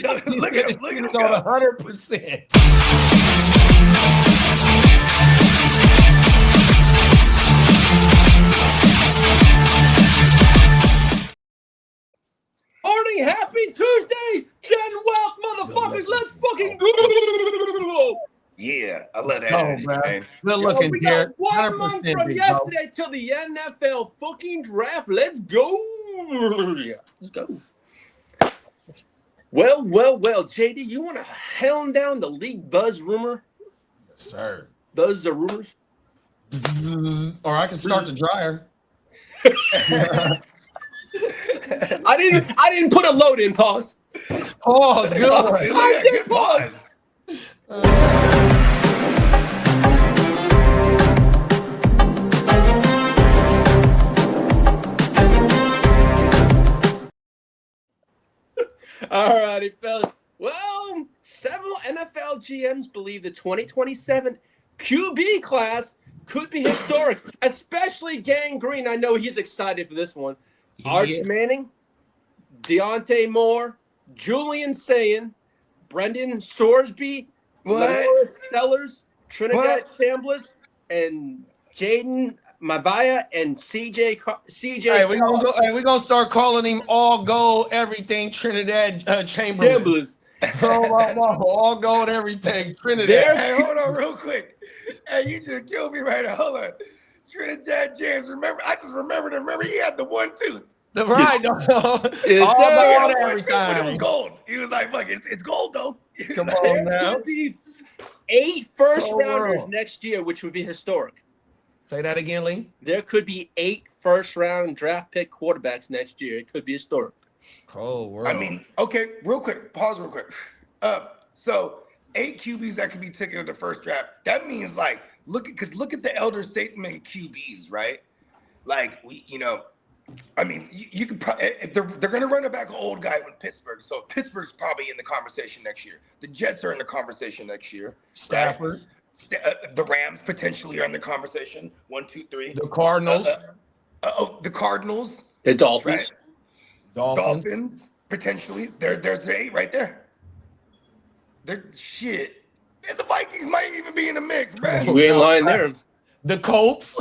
man. Look at him. Look at him. It's on 100%. Morning, happy Tuesday, Gen Wealth, motherfuckers. Let's fucking go. Yeah, I love that Go, energy, bro. man. Good looking, we Derek. got 1 month 100% from big yesterday till the NFL fucking draft. Let's go. Yeah, let's go. Well, JD, you want to hound down the league buzz rumor? Yes, sir. Buzz the rumors? Or I can start the dryer. I didn't put a load in. Pause. Pause. Good one. I did pause. All righty, fellas. Well, several NFL GMs believe the 2027 QB class could be historic, especially Gang Green. I know he's excited for this one. Yeah. Arch Manning, Deontay Moore, Julian Sayin, Brendan Sorsby, Lawrence Sellers, Trinidad Chambliss, and Jaden Mavia and CJ. Hey, we're gonna start calling him all gold everything Trinidad Chamberlain. All gold everything Trinidad. Hey, hold on real quick. Hey, you just killed me right now. Hold on. Trinidad James, I just remembered he had the one tooth. Right, All It was gold. He was like, fuck, it's gold though. Come on now. There could be 8 first-rounders next year, which would be historic. Say that again, Lee. There could be 8 first-round draft pick quarterbacks next year. It could be historic. Cold world. I mean, okay, real quick, pause real quick. So 8 QBs that could be taken in the first draft. That means like look at the elder statesman QBs, right? Like you could probably if they're gonna run it back an old guy with Pittsburgh. So Pittsburgh's probably in the conversation next year. The Jets are in the conversation next year. Stafford. Right? The Rams potentially are in the conversation. 1, 2, 3. The Cardinals. The Cardinals. The Dolphins. Right? Dolphins. Potentially. There's the 8 right there. Shit. Man, the Vikings might even be in the mix, man. We ain't lying there. The Colts.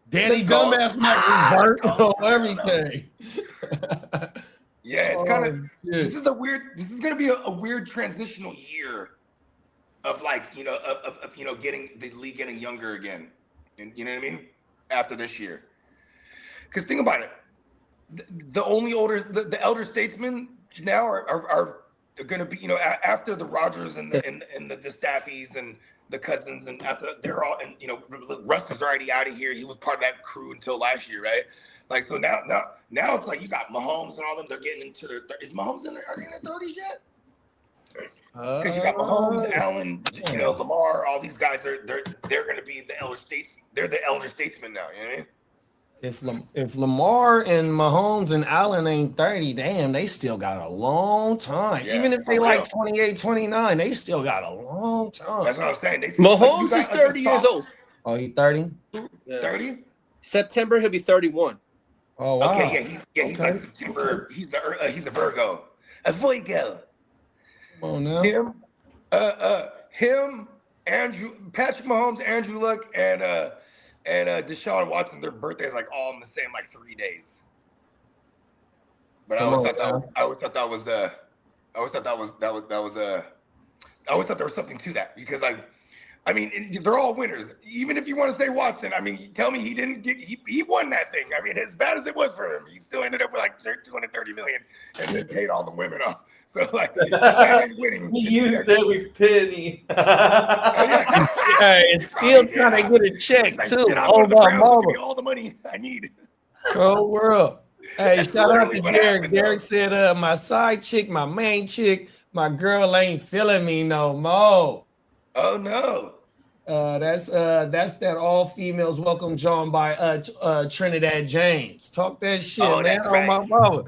Danny Dumbass might revert on everything. Yeah, it's kind of this is gonna be a weird transitional year of getting the league getting younger again. And you know what I mean? After this year. Because think about it. The elder statesmen now are going to be, after the Rodgers and the Staffies and the Cousins, and after they're all, and Russ is already out of here. He was part of that crew until last year, right? Like, so now it's like you got Mahomes and all them. They're getting into their. Is Mahomes are they in their 30s yet? Because you got Mahomes, Allen, Lamar. All these guys they're going to be the elder states. They're the elder statesmen now. You know what I mean? If Lamar and Mahomes and Allen ain't 30, damn, they still got a long time. Yeah, even if they like 28, 29, they still got a long time. That's what I'm saying. Mahomes is 30 years old. Oh, he 30? 30? September, he'll be 31. Oh, wow. Okay, he's like September. He's a Virgo. A Virgo. Come on now. Him, Andrew, Patrick Mahomes, Andrew Luck, and Deshaun Watson, their birthdays like all in the same 3 days. But I always thought there was something to that because they're all winners. Even if you want to say Watson, tell me he won that thing. As bad as it was for him, he still ended up with $230 million and they paid all the women off. So winning. He used every penny. Hey, it's still trying to get a check too. All the money I need. Cold world. Hey, That's shout out to literally what Derek. happened, Derek said, my side chick, my main chick, my girl ain't feeling me no more. Oh no. That's that all females welcome John by Trinidad James. Talk that shit, man. Right. On my brother.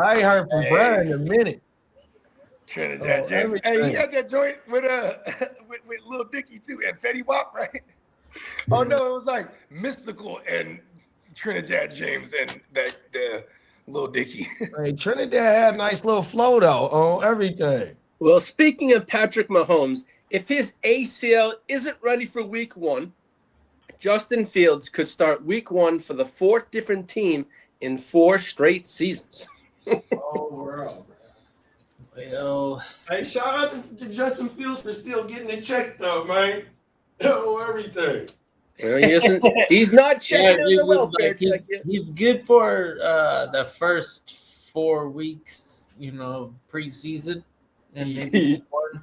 I ain't heard from Brian in a minute. Trinidad James. Hey, he had that joint with Lil Dicky too and Fetty Wap, right? Oh no, it was like Mystical and Trinidad James and the Little Dicky. Hey, Trinidad had a nice little flow though on everything. Well, speaking of Patrick Mahomes, if his ACL isn't ready for week 1, Justin Fields could start week 1 for the 4th different team in 4 straight seasons. Oh, bro. Well, Hey, shout out to Justin Fields for still getting it checked though, man. Oh, everything. He's not checking in the welfare check yet. He's good for the first 4 weeks, preseason, and maybe more.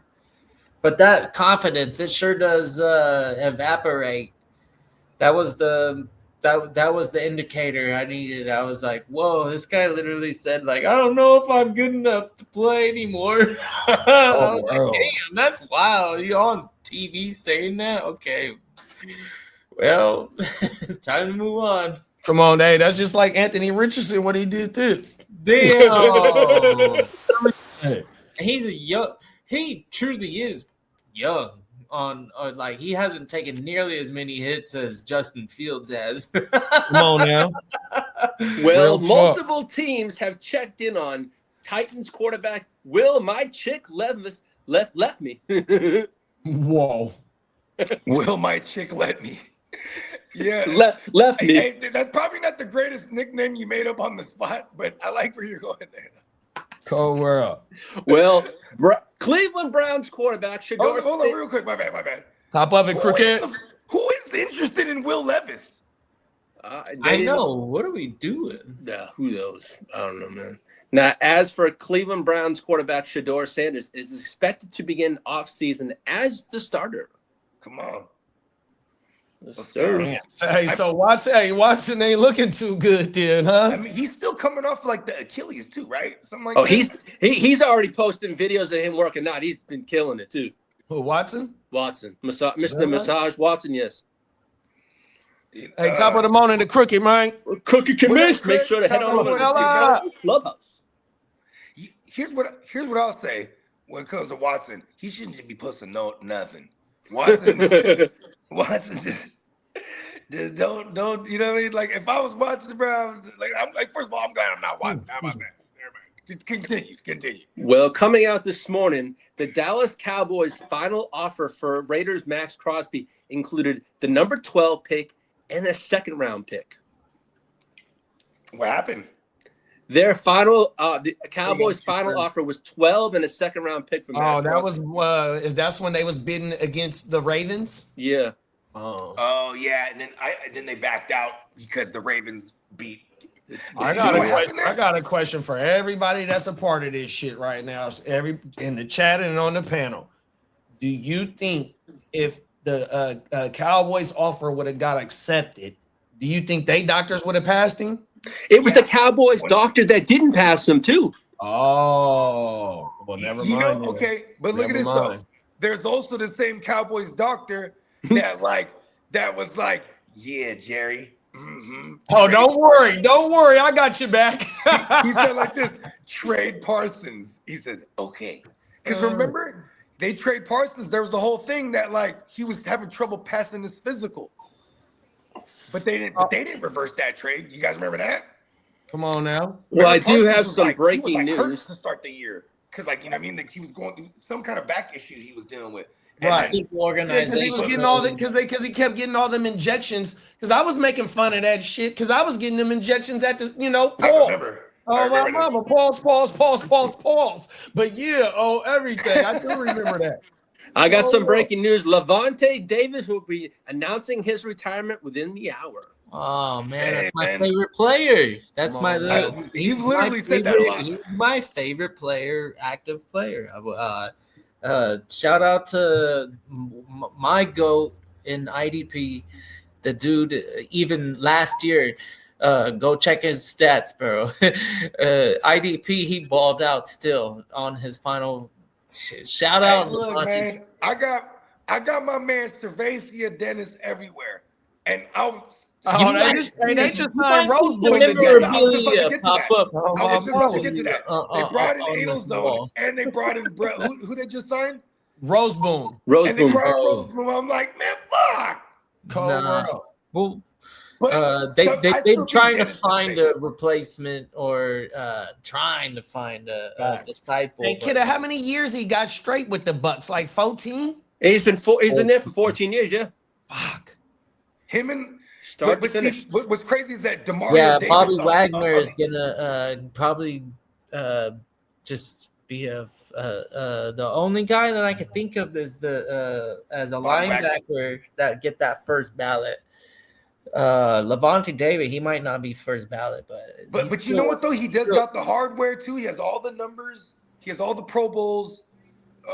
But that confidence, it sure does evaporate. That was the indicator I needed. I was like, whoa, this guy literally said, like, I don't know if I'm good enough to play anymore. I was like, damn, that's wild. You on TV saying that? Okay. Well, time to move on. Come on, hey, that's just like Anthony Richardson when he did this. Damn. He truly is young. Like he hasn't taken nearly as many hits as Justin Fields has. Come on now. Well, multiple teams have checked in on Titans quarterback Will My Chick Levis left me. Whoa. Will My Chick let me? Yeah. Left me. Hey, that's probably not the greatest nickname you made up on the spot, but I like where you're going there. Cold world. Well, Cleveland Browns quarterback Shedeur. Hold on, real quick. My bad. Top of it, Crooked. Who is interested in Will Levis? I know. What are we doing? Yeah, who knows? I don't know, man. Now, as for Cleveland Browns quarterback Shedeur Sanders, is expected to begin offseason as the starter. Come on. Hey, so Watson ain't looking too good then, huh? I mean, he's still coming off like the Achilles too, right? Something like that. He's already posting videos of him working out. He's been killing it too. Who, Watson? Watson. Mr. Massage Watson, yes. Hey, top of the morning, the Crooked, man. Crooked commish. Make sure to head on over to the Clubhouse. Here's what I'll say when it comes to Watson. He shouldn't be posting nothing. Watson just don't, you know what I mean? Like if I was watching, bro, I'm like, first of all, I'm glad I'm not watching. How about that? Continue. Well, coming out this morning, the Dallas Cowboys' final offer for Raiders' Maxx Crosby included the number 12 pick and a 2nd round pick. What happened? Their final, the Cowboys' final offer was 12 and a 2nd round pick from Maxx Crosby. Was that's when they was bidding against the Ravens? Yeah. Oh yeah, and then they backed out because the Ravens beat. I got a question for everybody that's a part of this shit right now. In the chat and on the panel. Do you think if the Cowboys offer would have got accepted, do you think they doctors would have passed him? It was the Cowboys doctor that didn't pass him too. Oh, well, never mind. Okay, but look at this though. There's also the same Cowboys doctor that was like, yeah, Jerry. Mm-hmm. Oh, don't worry, I got you back. He said like this: trade Parsons. He says, okay, because remember they trade Parsons. There was the whole thing that like he was having trouble passing his physical, but they didn't reverse that trade. You guys remember that? Come on now. Well, I do have some breaking news hurt to start the year because, like, you know what I mean, like he was going through some kind of back issue he was dealing with. Right. Organization. He was getting all that because he kept getting all them injections. Because I was making fun of that shit. Because I was getting them injections at the, I remember. Oh, my mama. Pause. But yeah, everything. I do remember that. I got some breaking news. Levante Davis will be announcing his retirement within the hour. Oh man, that's my favorite player. That's he's literally said that a lot. He's my favorite player, active player. Shout out to my GOAT in IDP, the dude. Even last year, go check his stats, bro. IDP, he balled out still on his final. Shout out! Hey, look, man, I got my man Cervasia Dennis everywhere, and I was. They just signed Rosewood together. I was just about to get to that. They brought in Adelzone and they brought in who they just signed? Roseboom. And they brought in Roseboom. I'm like, man, fuck. Well, They're trying to find a replacement or trying to find a disciple. Hey, kiddo, how many years he got straight with the Bucks? Like 14? He's been there for 14 years. Yeah. Fuck. Him and Start to finish. What's crazy is that Demario Davis Bobby Wagner is gonna probably just be the only guy that I could think of is as a linebacker that get that first ballot. Levante David, he might not be first ballot, but you know what though? He does got the hardware too. He has all the numbers. He has all the Pro Bowls,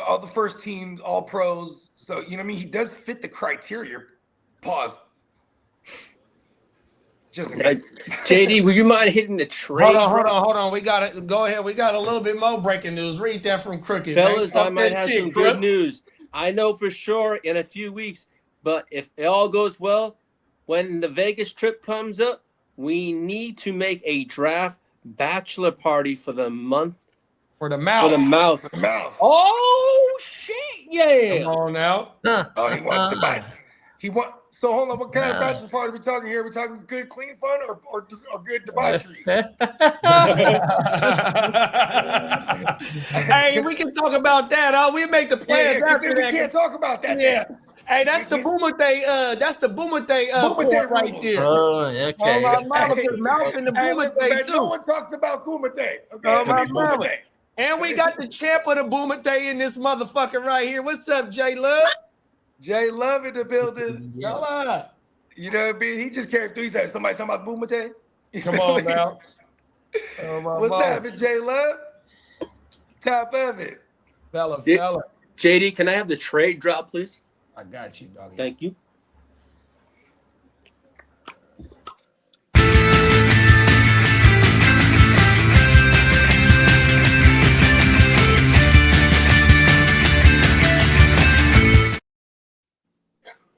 all the first teams, all pros. So you know what I mean. He does fit the criteria. Pause. Just JD, would you mind hitting the trade? Hold on. We got it. Go ahead. We got a little bit more breaking news. Read that from Crooked. Fellas, I might have some good news. I know for sure in a few weeks, but if it all goes well, when the Vegas trip comes up, we need to make a draft bachelor party for the month. For the mouth. Oh, shit. Yeah. Come on now. Oh, he wants to buy. So hold on, what kind of bachelor party are we talking here? Are we talking good, clean fun or good debauchery? Hey, we can talk about that. We make the plans after that. We can't talk about that. Yeah. Hey, that's the Boomerday. That's the Boomerday right there. Oh, okay. Oh, my mama, because mouth in the Boomerday too. No one talks about Boomerday. Okay, oh, my mama. And we got the champ of the Boomerday in this motherfucker right here. What's up, J Love? J Love in the building. Yeah. You know what I mean? He just came through. He said, somebody talking about Boomerday? Come on now. What's happening, J Love? Top of it. Fella. JD, can I have the trade drop, please? I got you, doggy. Thank you.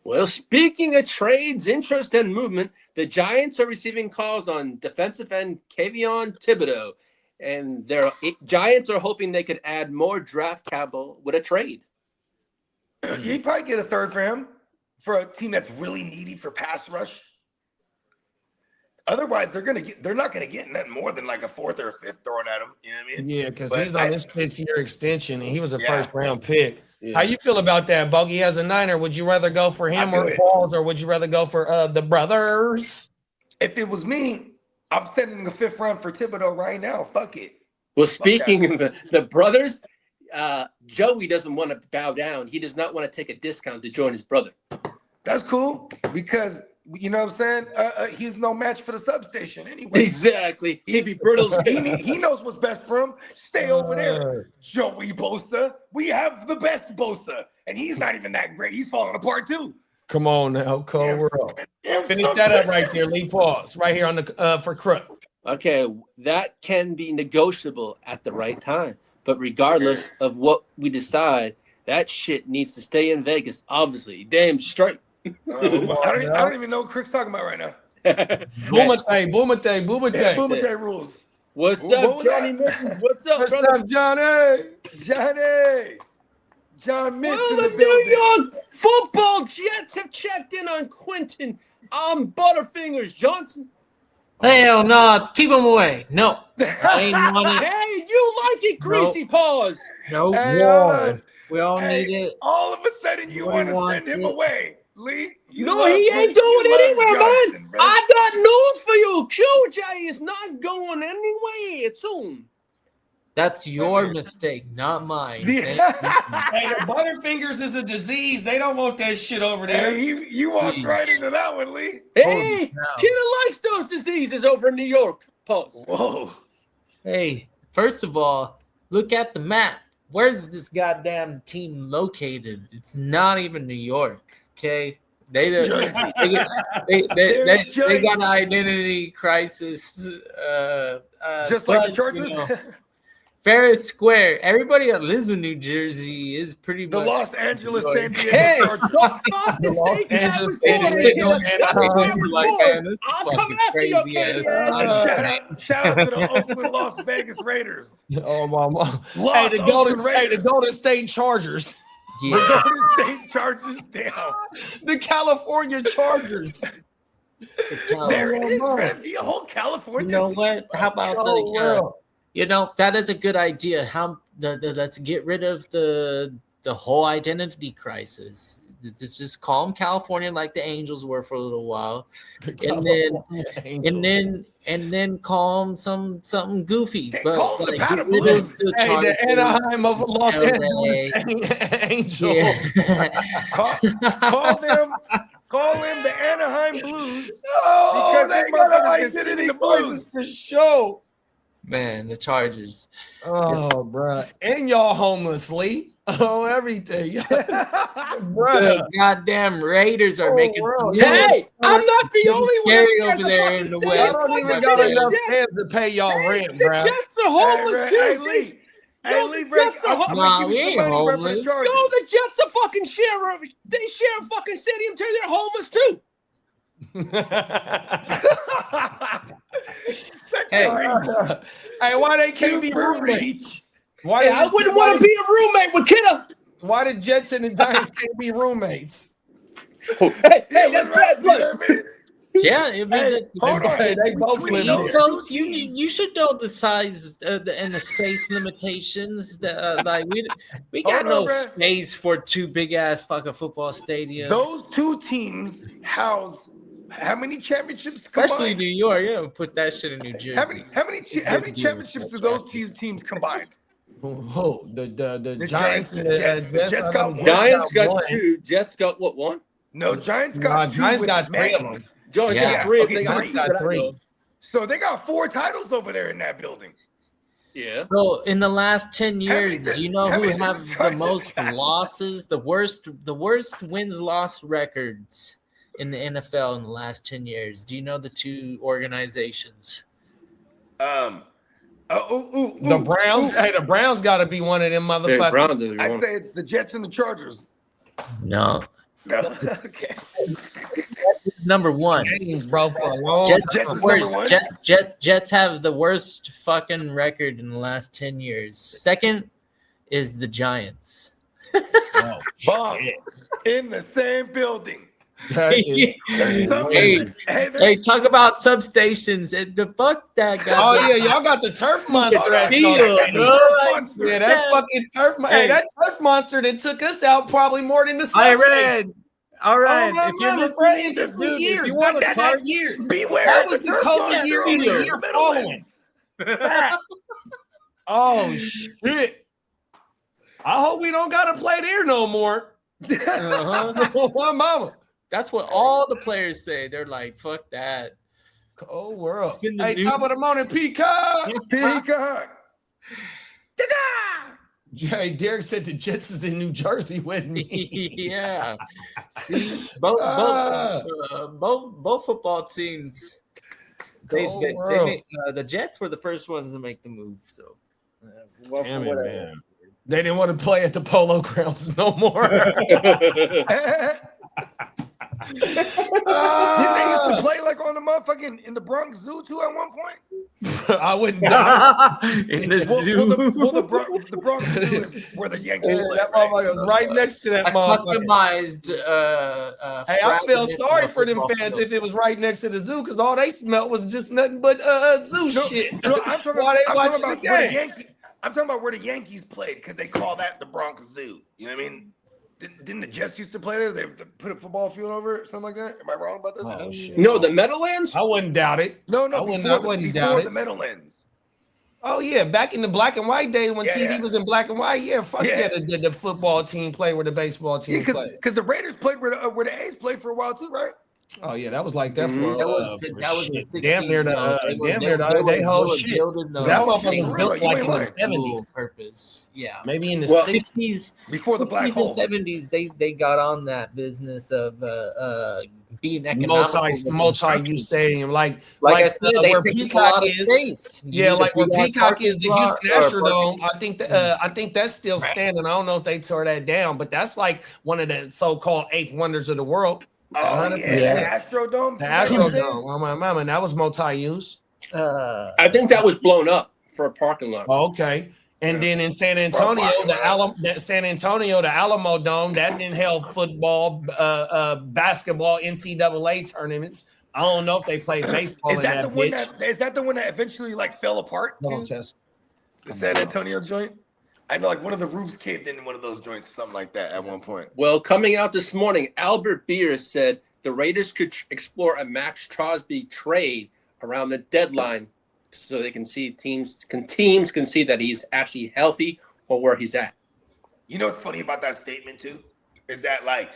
Well, speaking of trades, interest, and movement, the Giants are receiving calls on defensive end Kayvon Thibodeau, and their Giants are hoping they could add more draft capital with a trade. You'd probably get a third for him for a team that's really needy for pass rush. Otherwise, they're not gonna get nothing more than like a fourth or a fifth thrown at him. You know what I mean? Yeah, because he's on his 5th-year extension, and he was a first-round pick. Yeah. How you feel about that, Bogey? As a Niner, would you rather go for him or Pauls, or would you rather go for the brothers? If it was me, I'm sending a 5th round for Thibodeau right now. Fuck it. Well, speaking of the brothers, Joey doesn't want to bow down. He does not want to take a discount to join his brother. That's cool because you know what I'm saying. He's no match for the substation anyway. Exactly. He'd be brutal. he knows what's best for him. Stay over there, Joey Bosa. We have the best Bosa, and he's not even that great. He's falling apart too. Come on now, Cole. We're up. Finish that up right there. Lee, pause right here on the for Crook. Okay, that can be negotiable at the right time, but regardless of what we decide, that shit needs to stay in Vegas. Obviously, damn straight. I don't even know what Crick's talking about right now. Boomerday rules. What's up, Johnny? What's up, Johnny? John Mitch well, in the the New York Football Jets have checked in on Quentin Butterfingers Johnson. Hell no, keep him away. No, I ain't want it. Hey, you like it, greasy paws? Nope. Hey, we all need it. All of a sudden, you want to send him away, Lee? No, he ain't going anywhere, man. I got news for you. QJ is not going anywhere soon. That's your mistake, not mine. Hey, the Butterfingers is a disease. They don't want that shit over there. Hey, you walked right into that one, Lee. Hey, Killer likes those diseases over in New York. Pause. Whoa. Hey, first of all, look at the map. Where's this goddamn team located? It's not even New York, okay? They got an identity crisis. Just like the Chargers? You know, fair is square. Everybody that lives in New Jersey is pretty much the Los Angeles San Diego Hey, Chargers. don't knock the state that was born. I'm coming after your crazy ass. Shout out to the Oakland Las Vegas Raiders. Oh, mama. Hey, the Golden State Chargers. Yeah. The Golden State Chargers down. The California Chargers. There it is. The whole California. You know what? How about that is a good idea. Let's get rid of the whole identity crisis. Just call them California like the Angels were for a little while, and then call them something goofy. Call them the Anaheim of Los Angeles Angels. Call them the Anaheim Blues. Oh, they got an identity crisis for sure. Man, the Chargers. Oh, bro. And y'all homeless, Lee. Oh, everything. The goddamn Raiders are making some. Hey, I'm not the only one over there in the West. I don't even got enough fans to pay y'all rent, bro. The Jets are homeless too. Hey, Lee, we ain't homeless. No, the Jets are fucking share. They share a fucking stadium too. They're homeless too. Hey, why they can't be roommates? Why I wouldn't want to be a roommate with Kiddo. Why did Jetson and Giants can't be roommates? Hey, that's bad blood. Yeah, I mean, hold on. They both live East there. Coast, you should know the size and the space limitations. Like we got no space for two big ass fucking football stadiums. Those two teams house how many championships Especially combined? New York. You don't put that shit in New Jersey. How many championships do those two teams combined? Oh, the Giants. Jets got one. Giants got two. Jets got what, one? No, Giants got two. Giants with got three of Manning. them. Giants Yeah. got three. Okay, They got Giants two got that I three. know. So they got 4 titles over there in that building. Yeah. So in the last 10 years, many do you know how who many have did the Giants most have? losses, the worst wins-loss records in the NFL in the last 10 years? Do you know the two organizations? The Browns. Hey, the Browns got to be one of them motherfuckers. I'd say it's the Jets and the Chargers. No. No. Okay. It's number one. Games, bro, for a long Jets, time. worst. Jets have the worst fucking record in the last 10 years. Second is the Giants. Oh, Bomb shit. in the same building. That is Hey, talk about substations. The fuck that guy. Oh yeah, y'all got the turf monster at Field, y'all stadium. bro. Yeah, that fucking turf. Hey, that turf monster that took us out probably more than the I substation. read. All right, Oh, if you're mama, listening, bro, dude, years, if you want to that talk, years. Beware. That was the turf COVID monster year over and the there in year the following. Oh shit! I hope we don't gotta play there no more. My mama. that's what all the players say. They're like, "Fuck that." Cold world. It's in the Hey, news. top of the morning, Peacock. Peacock. Hey, Derek said the Jets is in New Jersey with me. Yeah. See, both football teams. They made, the Jets were the first ones to make the move. So, Damn it, man. They didn't want to play at the Polo Grounds no more. Didn't they used to play like on the motherfucking in the Bronx Zoo too at one point? I wouldn't die. In the Well, zoo. the Bronx Zoo is where the Yankees play. That motherfucker was right next to that A motherfucker. customized. Hey, I feel fragment sorry of for them football fans field. if it was right next to the zoo because all they smelled was just nothing but zoo shit. No, I'm talking While they I'm watching talking the about where the game. Yankees. I'm talking about where the Yankees played because they call that the Bronx Zoo. You know what I mean? Didn't the Jets used to play there? They put a football field over it, something like that. Am I wrong about this? Oh, shit. No, the Meadowlands? I wouldn't doubt it. No, I wouldn't before doubt it. the Meadowlands. Oh yeah, back in the black and white day when Yeah, TV yeah. was in black and white, the football team played where the baseball team played. Because the Raiders played where the A's played for a while too, right? Oh yeah, that was like that for That was for the shit. 60s. damn near the whole shit. That motherfucker was built like in the 70s. Purpose. Yeah. Maybe in the Well, 60s. Before the black 60s hole. and 70s, they got on that business of being economical. multi-use stadium, like I said, they where take Peacock a lot of is. space. Yeah, You like need a where big-ass Peacock parking is, the lot Houston or Astrodome. I think that's still standing. I don't know if they tore that down, but that's like one of the so-called eighth wonders of the world. Oh 100%. yeah, the Astrodome. The Astrodome. Oh my mama, and that was multi-use. I think that was blown up for a parking lot. Oh, okay. And then in San Antonio, the Alamo Dome, that didn't held football, basketball, NCAA tournaments. I don't know if they play baseball Is in that that the one bitch. that is that the one that eventually like fell apart? Hold on, Too? Tess. The San Antonio joint? I know like one of the roofs caved in one of those joints, something like that at one point. Well, coming out this morning, Albert Beers said the Raiders could explore a Maxx Crosby trade around the deadline so they can see teams can see that he's actually healthy or where he's at. You know what's funny about that statement too? Is that like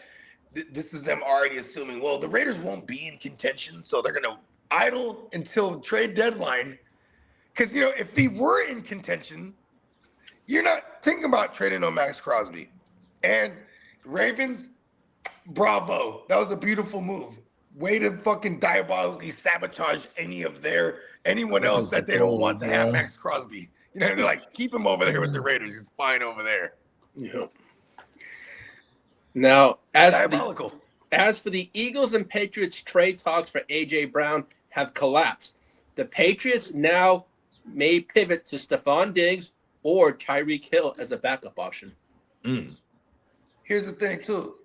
this is them already assuming, well, the Raiders won't be in contention, so they're gonna idle until the trade deadline. Because you know, if they were in contention, you're not thinking about trading on Maxx Crosby. And Ravens, bravo. That was a beautiful move. Way to fucking diabolically sabotage anyone else that they don't want to have Maxx Crosby. You know, they're like, keep him over there with the Raiders. He's fine over there. Yeah. Now, as diabolical. For the Eagles and Patriots trade talks for A.J. Brown have collapsed. The Patriots now may pivot to Stefon Diggs or Tyreek Hill as a backup option. Here's the thing, too.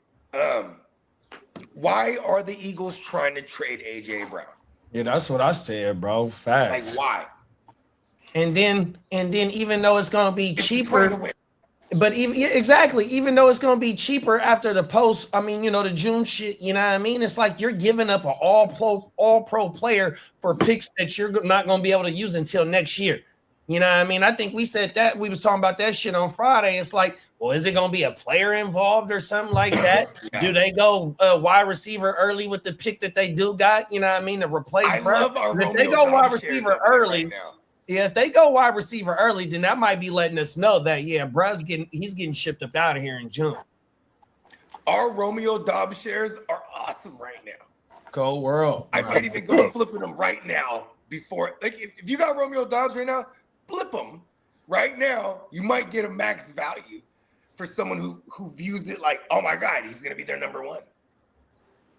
Why are the Eagles trying to trade A.J. Brown? Yeah, that's what I said, bro. Facts. Like, why? And then even though it's gonna be cheaper, but even though it's gonna be cheaper after the post, I mean, you know, the June shit, you know what I mean? It's like you're giving up an all pro player for picks that you're not gonna be able to use until next year. You know what I mean? I think we said that we was talking about that shit on Friday. It's like, well, is it gonna be a player involved or something like that? Yeah. Do they go wide receiver early with the pick that they do got? You know what I mean? To replace love our if they go wide receiver early. Right now. Yeah, if they go wide receiver early, then that might be letting us know that he's getting shipped up out of here in June. Our Romeo Dobbs shares are awesome right now. Cold world. I might even go flipping them right now before. Like, if you got Romeo Dobbs right now, flip them right now. You might get a max value for someone who views it like, oh my God, he's gonna be their number one.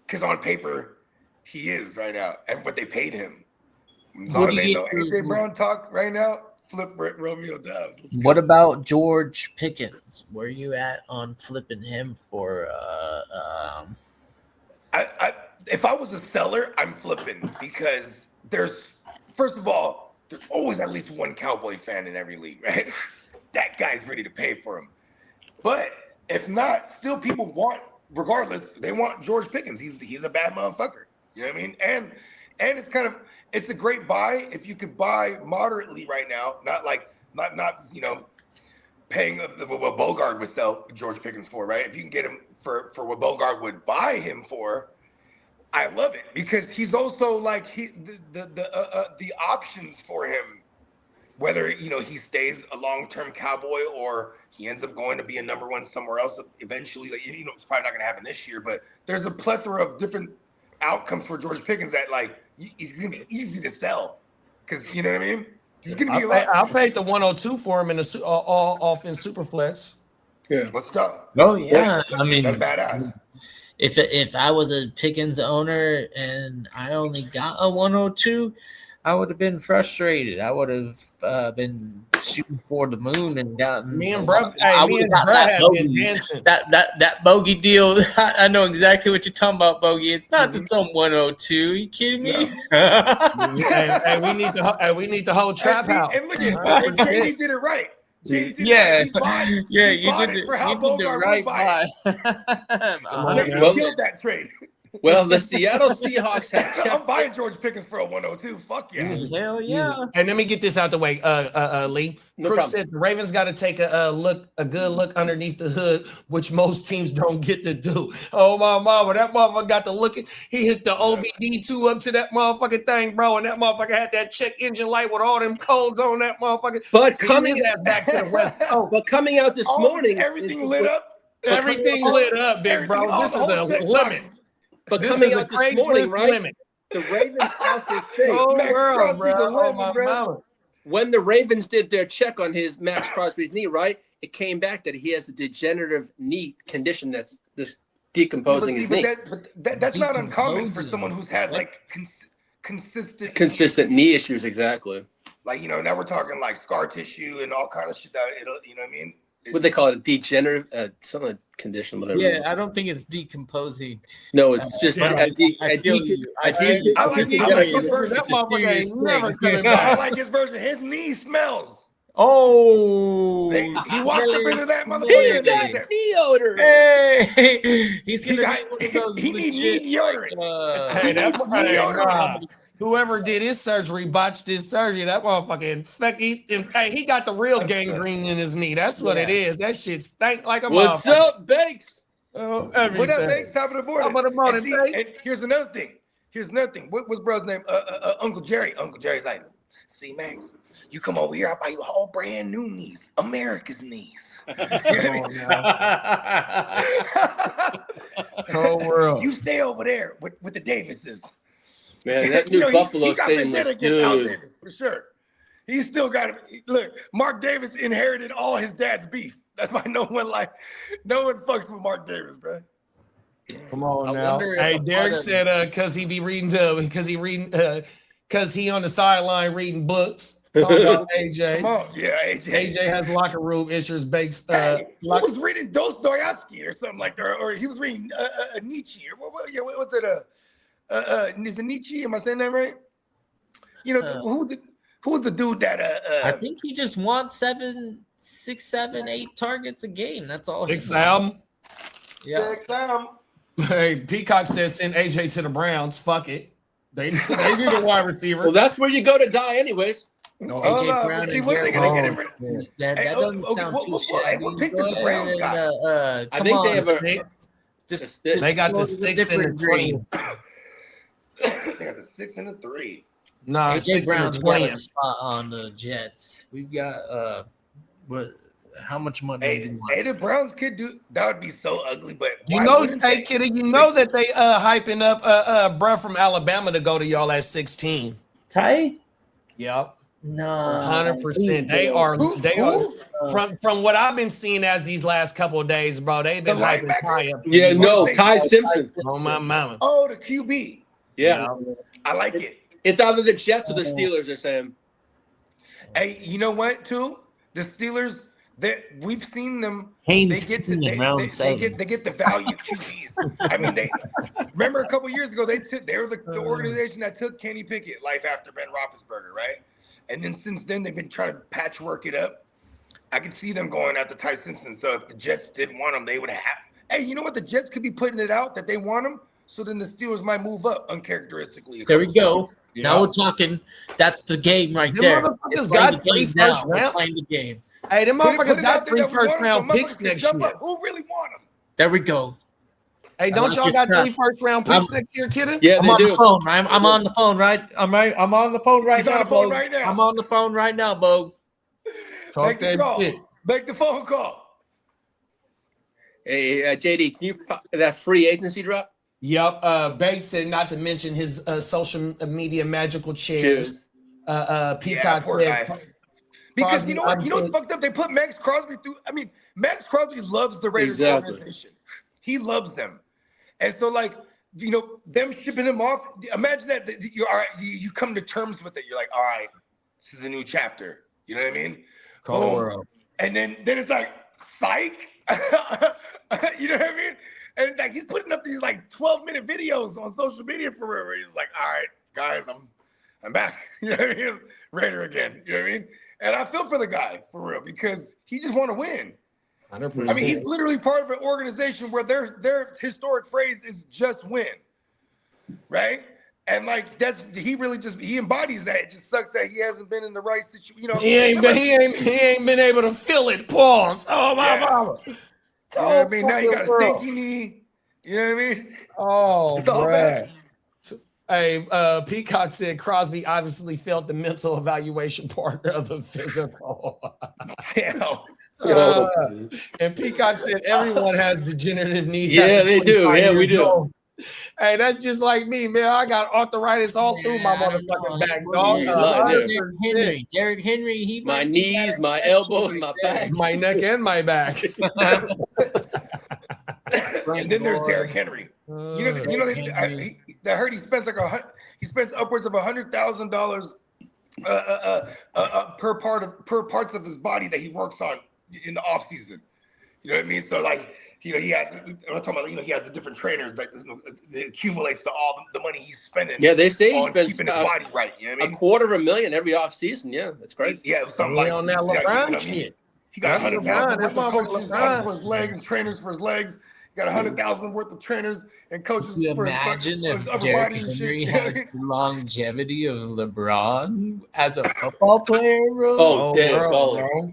Because on paper, he is right now, and what they paid him. As long as they know AJ Brown talk right now, flip Romeo Dobbs. What about George Pickens? Where are you at on flipping him for? If I was a seller, I'm flipping because first of all, there's always at least one Cowboy fan in every league, right? That guy's ready to pay for him. But if not, still people want, regardless, they want George Pickens. He's a bad motherfucker. You know what I mean? And it's a great buy if you could buy moderately right now, not paying what Bogard would sell George Pickens for, right? If you can get him for what Bogard would buy him for, I love it because he's also like the options for him, whether he stays a long-term Cowboy or he ends up going to be a number one somewhere else eventually. Like, it's probably not going to happen this year, but there's a plethora of different outcomes for George Pickens that he's gonna be easy to sell because you know what I mean. He's gonna be I'll pay the 102 for him in the off in Superflex. Yeah, let's go. Oh yeah, I mean that's badass. If I was a Pickens owner and I only got a 102, I would have been frustrated. I would have been shooting for the moon and gotten. Me and Brad have been dancing. That bogey deal. I know exactly what you're talking about, bogey. It's not just some 102. You kidding me? hey, we need the whole trap out. And look at JD did it right. JD did it right. He bought it for how Bogart would buy it. JD killed that trade. Well, the Seattle Seahawks have I'm buying George Pickens for a 102. Fuck yeah. Hell yeah. And let me get this out the way, Lee. Crooks said the Ravens got to take a good look underneath the hood, which most teams don't get to do. Oh, my mama, that motherfucker got to looking. He hit the OBD2 up to that motherfucking thing, bro, and that motherfucker had that check engine light with all them codes on that motherfucker. But coming back to the West Coast. But coming out this morning, everything lit up. Everything lit up, big bro. This is the limit. But coming out this morning, right? The Ravens also say, when the Ravens did their check on his Maxx Crosby's knee, right? It came back that he has a degenerative knee condition that's just decomposing his knee. That's not uncommon for someone who's had like consistent knee issues. Exactly. Like now we're talking like scar tissue and all kind of shit that it'll. You know what I mean? what they call it, a degenerative, some condition, whatever. Yeah, I don't think it's decomposing. No, it's just yeah, I feel you. I feel you. I like his version. That motherfucker serious ain't never thing. coming I back. like his version. His knee smells. Oh, He walked up into that He's motherfucker. got knee odor. Hey, he's gonna got- be one of those he need legit, knee deodorant. Hey, that needs motherfucker ain't deodorant. nah. Whoever did his surgery botched his surgery. That motherfucker infected. Hey, he got the real gangrene in his knee. That's what it is. That shit stank like a What's motherfucker. up, Bakes? Oh, What up, everything. Banks? Top of the morning. Top of the morning, And see, Banks. and here's another thing. What's brother's name? Uncle Jerry. Uncle Jerry's like, see, Max, you come over here, I'll buy you all brand new knees. America's knees. You know what I mean? Whole world. You stay over there with the Davises. Man, that new Buffalo he got Stadium looks vendetta against Al good. Davis, for sure. He's still got it. Look, Mark Davis inherited all his dad's beef. That's why no one fucks with Mark Davis, bro. Come on I now. wonder if Hey, a Derek part of- said because he on the sideline reading books. Talking about AJ. Come on, yeah, AJ. AJ has locker room issues. Bakes. Hey, he was reading Dostoevsky or something like that, or he was reading Nietzsche or what's it? Is it Nietzsche? Am I saying that right? You know, who's the dude that I think he just wants 6, 7, 8 targets a game. That's all. Six album. Yeah. Hey, Peacock says send AJ to the Browns. Fuck it. They need a wide receiver. Well, that's where you go to die, anyways. No, Hold AJ on, Brown let's see and what they Garrett gonna get Wilson. him. That Hey, doesn't okay, sound what- too what- shabby. what pick does the Browns got? I think they have a they got the go to 6 and the different grade. 20. They got the 6 and the 3. Nah, AJ 6 and the Brown's got a 20. spot on the Jets. We've got what? How much money? do you want? Hey, the Browns could do that. Would be so ugly, but You why know, wouldn't hey they? kiddy, you know that they hyping up bruh from Alabama to go to y'all at 16. Ty? Yep. No. 100%. They are Who? from what I've been seeing as these last couple of days, bro. They've been The hyping linebacker? Ty up. Yeah, no, Ty Simpson. Oh my mama. Oh, the QB. Yeah. I like it. It's either the Jets or the Steelers, they're saying. Hey, you know what? Too, the Steelers. We've seen them. Haynes They get King in round 7. they get the value QBs. I mean, they remember a couple years ago they were the organization that took Kenny Pickett life after Ben Roethlisberger, right? And then since then they've been trying to patchwork it up. I could see them going after Ty Simpson. So if the Jets didn't want him, they would have. Hey, you know what? The Jets could be putting it out that they want him. So then the Steelers might move up uncharacteristically. There we go. Yeah. Now we're talking. That's the game right Them there. motherfuckers It's got playing the 3 game now. first We're round. playing the game. Hey, them Put motherfuckers it got out there 3 that we first want him, round so picks motherfuckers can next jump year. up. Who really want him? There we go. Hey, don't like y'all your got stuff. 3 first round picks next year, kiddo? Yeah, I'm they on do. the phone. I'm on the phone, right? I'm on the phone right He's now, on the phone Bo. right now. I'm on the phone right now, Bo. Talk Make the that call. shit. Make the phone call. Hey, JD, can you pop that free agency drop? Yep. Banks said not to mention his social media magical chairs. Peacock poor said, guy. Because Crosby, you know what? You know what's obviously- fucked up? They put Maxx Crosby through. I mean, Maxx Crosby loves the Raiders Exactly. organization. He loves them, and so like them shipping him off. Imagine that you all right. You come to terms with it. You're like, all right, this is a new chapter. You know what I mean? Cold Boom. world. And then it's like, psych. You know what I mean? And it's like he's putting up these like 12-minute videos on social media for real. Where he's like, all right, guys, I'm back. You know what I mean? Raider again. You know what I mean? And I feel for the guy for real because he just want to win. 100%. I mean, he's literally part of an organization where their historic phrase is just win, right? And like he embodies that. It just sucks that he hasn't been in the right situation. You know, he ain't been able to fill it. Pause. Oh my mama. You know what I mean? Now you got a stinky knee. You know what I mean? Oh, It's all bad. Hey, Peacock said Crosby obviously failed the mental evaluation part of the physical. Hell. And Peacock said everyone has degenerative knees. Yeah, after they do. 25 Yeah, we years do. old. Hey, that's just like me, man. I got arthritis all through my Yeah, I don't motherfucking know. back, Yeah, dog. yeah. Derrick Henry, he My might be knees, better my at that elbows, shit my right there. back. My neck and my back. And then there's Derrick Henry. I heard he spends upwards of $100,000 per parts of his body that he works on in the off season. You know what I mean? So like, he has. I'm talking about, he has the different trainers that it accumulates to all the money he's spending. Yeah, they say he on spends keeping his body right. You know what I mean? $250,000 every off season. Yeah, that's crazy. Yeah, it was something like on that LeBron shit. He got 100,000 worth of coaches LeBron. for his legs and trainers for his legs. He got 100,000 worth of trainers and coaches for his upper body and shit. Henry has the longevity of LeBron as a football player, bro. Oh, damn, bro.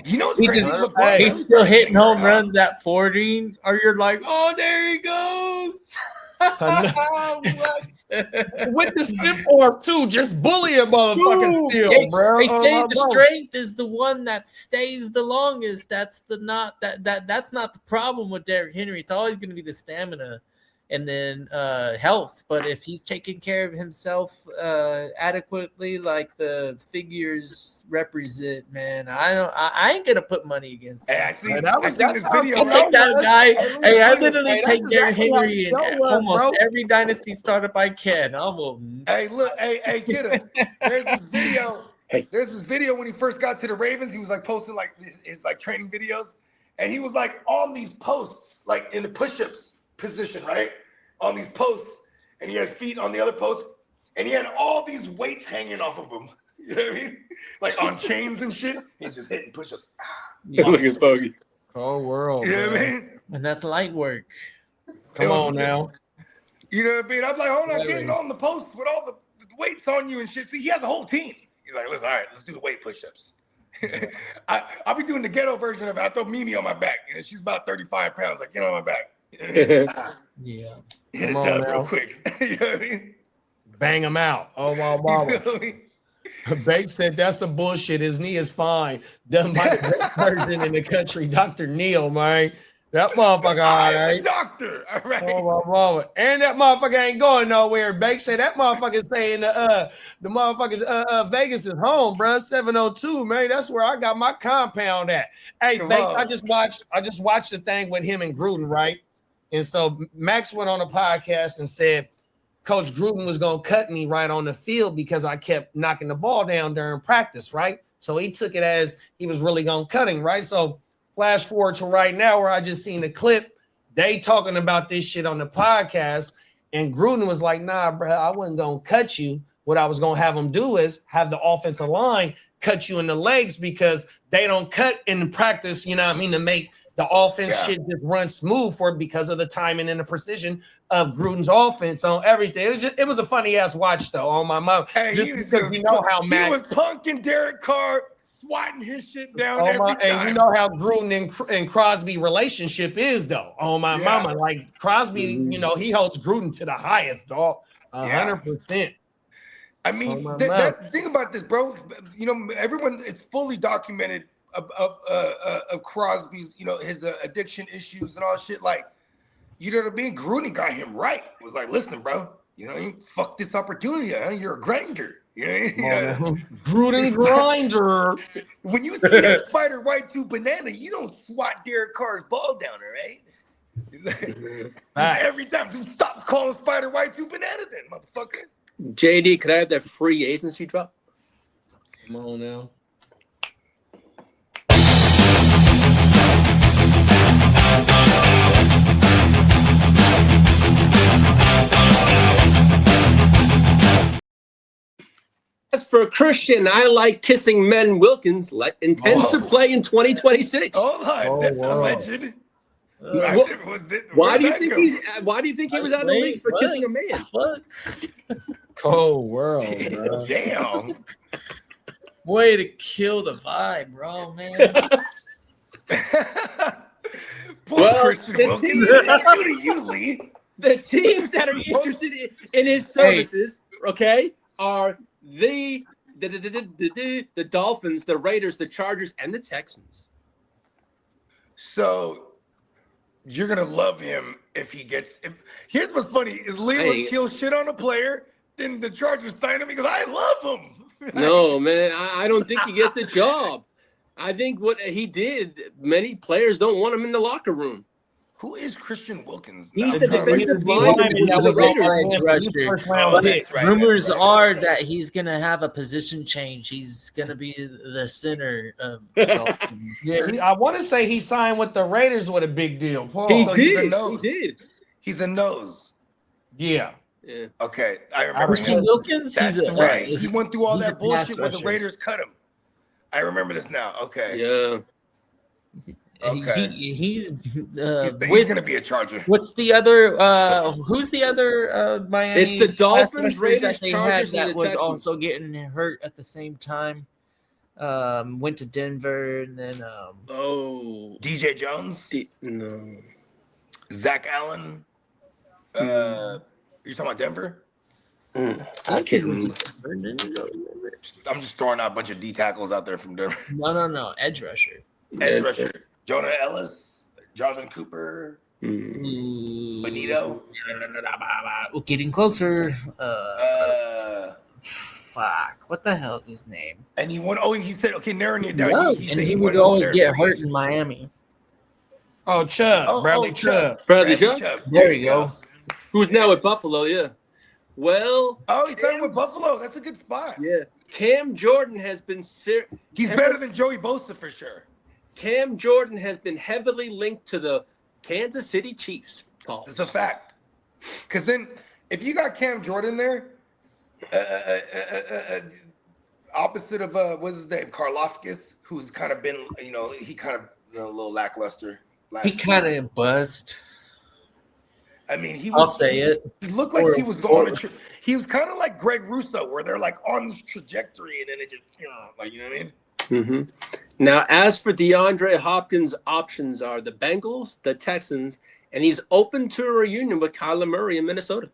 You know what's crazy? He's still hitting home runs at 40, or you're like, oh, there he goes. What? With the stiff arm too, just bullying motherfucking still, bro. They say the strength is the one that stays the longest. That's not the problem with Derrick Henry. It's always going to be the stamina and then health. But if he's taking care of himself adequately, like the figures represent, man, I ain't gonna put money against him. Hey, I think this video. I'll take that guy. Hey, I literally take Derrick Henry in almost every dynasty startup I can. Hey, look, hey, get him. There's this video. There's this video when he first got to the Ravens. He was like posting like his like training videos, and he was like on these posts, like in the push-ups position, right? On these posts, and he had his feet on the other post, and he had all these weights hanging off of him. You know what I mean? Like on chains and shit. He's just hitting push-ups. Look at Bogey. Cold world. You know what I mean? And that's light work. Come on now. You know what I mean? I'm like, hold on, getting on the post with all the weights on you and shit. See, he has a whole team. He's like, listen, all right, let's do the weight push-ups. I'll be doing the ghetto version of it. I throw Mimi on my back. She's about 35 pounds. Like, get on my back. Yeah. Hit it done real quick. You know what I mean? Bang him out. Oh my mama. Bates said that's some bullshit. His knee is fine. Done by the best surgeon in the country, Dr. Neal, man. That motherfucker, all right. Doctor, all right. Oh my mama. And that motherfucker ain't going nowhere. Bates said that motherfucker saying the motherfucker Vegas is home, bro. 702, man. That's where I got my compound at. Hey, Bates, I just watched the thing with him and Gruden, right? And so Max went on a podcast and said Coach Gruden was going to cut me right on the field because I kept knocking the ball down during practice, right? So he took it as he was really going to cut him, right? So flash forward to right now where I just seen the clip. They talking about this shit on the podcast, and Gruden was like, nah, bro, I wasn't going to cut you. What I was going to have them do is have the offensive line cut you in the legs because they don't cut in practice, you know what I mean, to make the offense shit just run smooth for it because of the timing and the precision of Gruden's offense on everything. It was a funny ass watch though on my mom. Hey, just because you know how Max was punking Derek Carr, swatting his shit down every time. And you know how Gruden and Crosby relationship is though. On my mama, like Crosby, you know, he holds Gruden to the highest, dog. 100%. I mean, that thing about this, bro. You know, everyone, it's fully documented of Crosby's, you know, his addiction issues and all shit. Like, you know what I mean? Gruden got him right. It was like, listen, bro, you know, you fuck this opportunity. Huh? You're a grinder. You know, Gruden grinder. When you see that spider white tooth banana, you don't swat Derek Carr's ball down, all right? Every time, so stop calling spider white tooth banana, then, motherfucker. JD, could I have that free agency drop? Come on now. As for Christian, I like kissing men. Wilkins intends to play in 2026. Hold on, alleged. Why do you think he was out of the league for kissing a man? Cold world, bro. Damn. Way to kill the vibe, bro, man. Christian Wilkins. Go to you, Lee. The teams that are interested in his services, are the Dolphins, the Raiders, the Chargers, and the Texans. So you're gonna love him if he gets. Here's what's funny: is he'll shit on a player, then the Chargers sign him because I love him. No, man, I don't think he gets a job. I think what he did, many players don't want him in the locker room. Who is Christian Wilkins? He's now? the defensive lineman that for was the Raiders. on Rusher. first round Oh, pick. that's right, Rumors that's right. are Okay. that he's gonna have a position change. He's gonna be the center of Yeah, I want to say he signed with the Raiders with a big deal. Paul. He So he's a did. He nose. did. He's a nose. Yeah. Yeah. Okay, I remember Christian him. Wilkins. That's He's a, right. He went through all he's a that bullshit where pass the rusher. Raiders cut him. I remember this now. Okay. Yeah. Okay. He's He's gonna be a Charger. what's the other? Who's the other Miami? It's the pass Dolphins, rushers Raiders, that they Chargers, had and that the was Texans. also getting hurt at the same time. Went to Denver and then Oh. DJ Jones, No. Zach Allen. You talking about Denver? I can't remember. I'm just throwing out a bunch of D tackles out there from Denver. No, edge rusher. Edge rusher. Jonah Ellis, Jonathan Cooper, Benito. Getting closer. Fuck. What the hell is his name? And he won. Oh, he said, okay, narrowing it down. No, He and said he went would over always there get for hurt years. in Miami. Oh, Chubb. Bradley Chubb. Bradley Chubb. There you go. Who's now with Buffalo, yeah. Well, Oh, he's signed with Buffalo. That's a good spot. yeah. Cam Jordan has been He's better than Joey Bosa for sure. Cam Jordan has been heavily linked to the Kansas City Chiefs. Paul. It's a fact. Because then, if you got Cam Jordan there, opposite of what's his name, Karlaftis, who's kind of been, he kind of a little lackluster. He kind of buzzed. I mean, I'll say it. He looked like he was going on he was kind of like Greg Russo, where they're like on this trajectory, and then it just, you know what I mean? Mm-hmm. Now, as for DeAndre Hopkins' options are the Bengals, the Texans, and he's open to a reunion with Kyler Murray in Minnesota.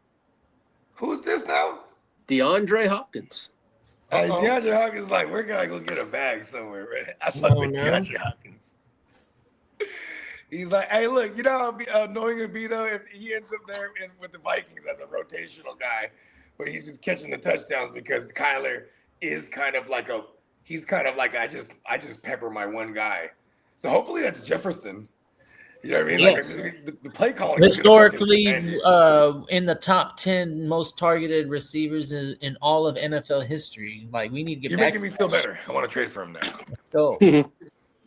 Who's this now? DeAndre Hopkins. DeAndre Hopkins is like, where can I go get a bag somewhere, right? I fuck with DeAndre Hopkins. He's like, hey, look, you know how annoying it'd be, though, if he ends up there with the Vikings as a rotational guy, where he's just catching the touchdowns because Kyler is kind of like I just pepper my one guy. So hopefully that's Jefferson. You know what I mean? Yes. Like the play calling. Historically, in the top 10 most targeted receivers in all of NFL history. Like, we need to get You're back. making me feel better. I want to trade for him now. Go.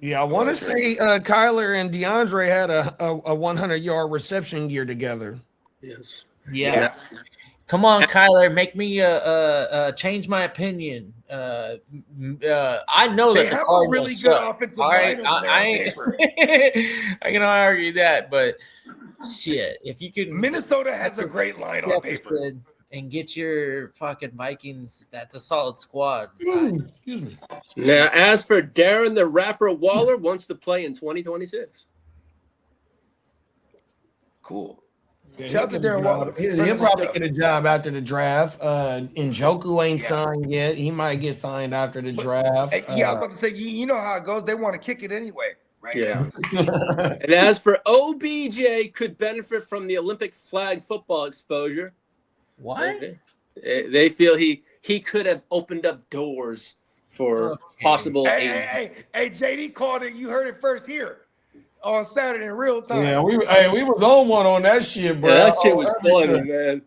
Yeah, I want to say Kyler and DeAndre had a 100-yard reception year together. Yes. Yeah. Come on, Kyler, make me change my opinion. I know They that the have a Cardinals really good suck. offensive All right, line over there on paper. I can argue that, but shit, if you can Minnesota has a great line on paper. Jefferson and get your fucking Vikings, that's a solid squad. Excuse me. Now, as for Darren the Rapper Waller, wants to play in 2026. Cool. Yeah, Shout out to Darren Waller. He'll probably get a job after the draft. Njoku ain't signed yet. He might get signed after the draft. Hey, I was about to say, you know how it goes. They want to kick it anyway, right? Yeah. Now. And as for OBJ, could benefit from the Olympic flag football exposure. What? They feel he could have opened up doors for possible aid. Hey, JD called it. You heard it first here on Saturday in real time. Yeah, we was on one on that shit, bro. Yeah, that shit was funny, man.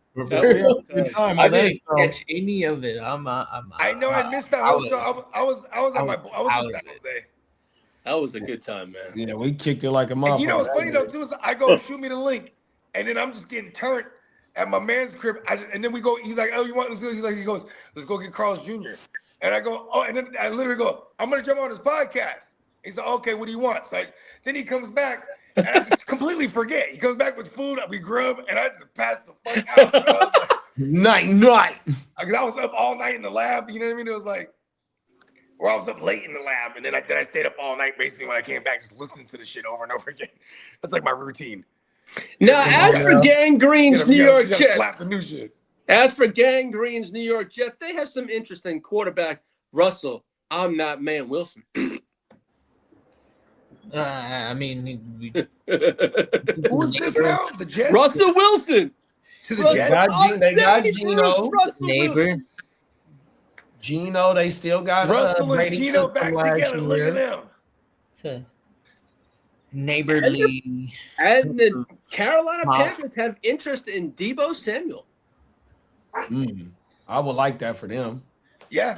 I didn't catch any of it. I know I missed that whole show. I was in San Jose. That was a good time, man. Yeah, we kicked it like a motherfucker. And you know what's funny though too is I go shoot me the link, and then I'm just getting turned at my man's crib. And then we go. He's like, "Oh, you want? Let's go." He goes, "Let's go get Carl's Jr." And I go, "Oh," and then I literally go, "I'm gonna jump on his podcast." He's like, "Okay, what do you want?" So then he comes back, and I just completely forget. He comes back with food. We grub, and I just pass the fuck out. Night. Because I was up all night in the lab. You know what I mean? It was like, or I was up late in the lab, and then I stayed up all night basically when I came back, just listening to the shit over and over again. That's like my routine. Now, as for Gang Green's New York Jets, slap the new shit. As for Gang Green's New York Jets, they have some interesting quarterback. Russell, I'm not man Wilson. I mean, Who's this now? The Jets? Russell Wilson. To the Jets? They got Gino. neighbor. Gino, they still got Russell and Brady Gino Cook back from last together. Look year. at them. So, neighborly. And the Carolina Wow. Panthers have interest in Deebo Samuel. I would like that for them. Yeah.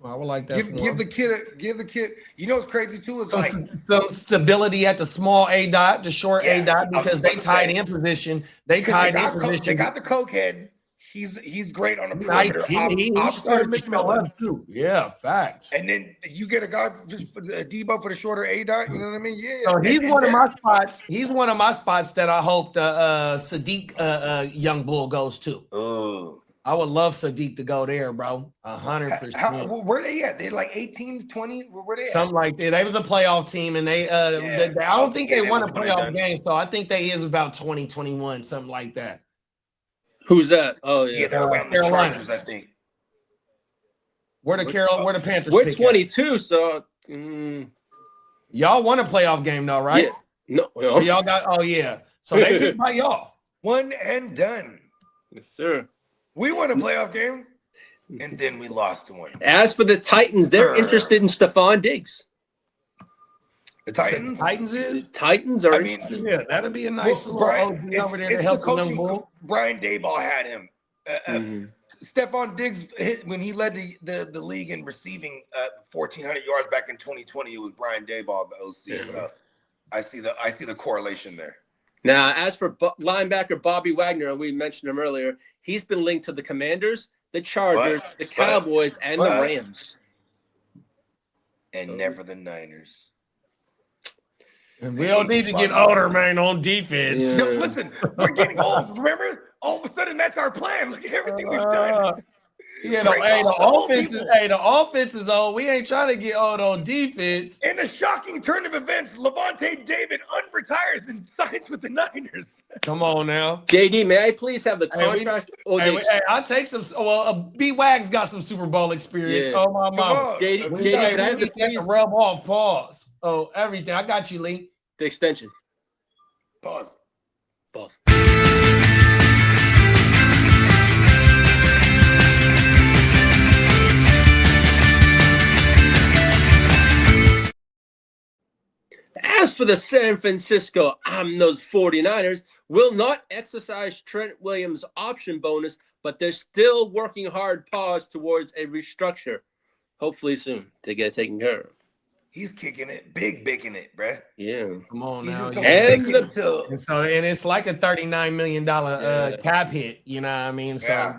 I would like that. Give the kid. You know what's crazy too? It's like some stability at the small A dot, the short A dot, because they tied in position. They tied in position. They got the cokehead. He's great on the Nice. perimeter. He started McMillan too. Yeah, facts. And then you get a guy just for the Debo for the shorter A dot. You know what I mean? Yeah. So he's one of my spots. He's one of my spots that I hope the Sadiq young bull goes to. Oh. I would love Sadiq to go there, bro. 100%. Where they at? They like 18, 20? Where they at? Something like that. They was a playoff team, and I don't think they won a playoff game, so I think they is about 2021, something like that. Who's that? Oh yeah, they're around the Carolina. Chargers, I think. Where the Panthers? we're pick at? 22, so Y'all won a playoff game though, right? yeah. No. Y'all got. Oh yeah. So they picked by y'all. One and done. Yes, sir. We won a playoff game, and then we lost one. As for the Titans, they're interested in Stefon Diggs. The Titans? Titans are. I mean, Yeah, that'd be a nice little Brian, OG over there to help the young bull. Brian Daboll had him. Stephon Diggs hit when he led the league in receiving 1,400 yards back in 2020. It was Brian Daboll, the OC. Yeah. I see the correlation there. Now, as for linebacker Bobby Wagner, we mentioned him earlier. He's been linked to the Commanders, the Chargers, the Cowboys, and the Rams. And never the Niners. And we don't need to get older, man, on defense. Yeah. No, listen, we're getting old. Remember? All of a sudden, that's our plan. Look at everything we've done. Yeah, the offense is old. We ain't trying to get old on defense. In a shocking turn of events, Levante David unretires and signs with the Niners. Come on now. JD, may I please have the contract? I'll take some. Well, B-Wag's got some Super Bowl experience. Yeah. Oh, my mama. JD, can I have the please? Rub off, pause. Oh, everything. I got you, Lee. The extension. Pause. As for the San Francisco those 49ers, will not exercise Trent Williams' option bonus, but they're still working hard towards a restructure. Hopefully soon to get it taken care of. He's kicking it, bigging it, bruh. Yeah. Come on He's now. just gonna And it's like a $39 million cap hit, you know what I mean? So,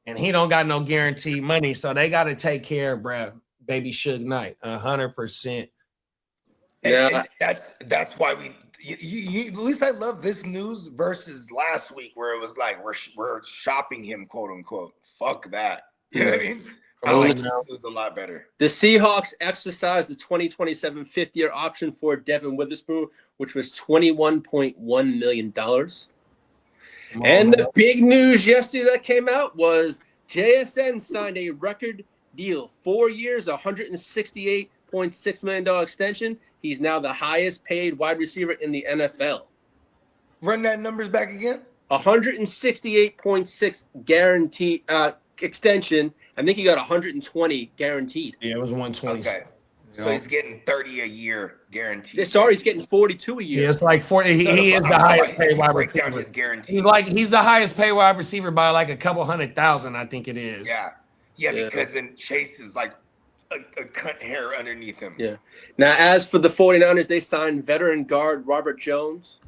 and he don't got no guaranteed money, so they got to take care of, bruh. Baby Suge Knight, 100%. And that's why at least I love this news versus last week where it was like we're shopping him, quote unquote. Fuck that. You know what I mean? I like this news a lot better. The Seahawks exercised the 2027 fifth-year option for Devin Witherspoon, which was $21.1 million. And the big news yesterday that came out was JSN signed a record deal, 4 years, $168.6 million extension. He's now the highest paid wide receiver in the NFL. Run that numbers back again. 168.6 guaranteed extension. I think he got 120 guaranteed. Yeah, it was 120. Okay. So he's getting 30 a year guaranteed. Sorry, he's getting 42 a year. Yeah, it's like 40. He is the highest paid wide receiver. He's the highest paid wide receiver by like a couple 100,000, I think it is. Yeah, because then Chase is like a cunt hair underneath him. Yeah. Now, as for the 49ers, they signed veteran guard Robert Jones.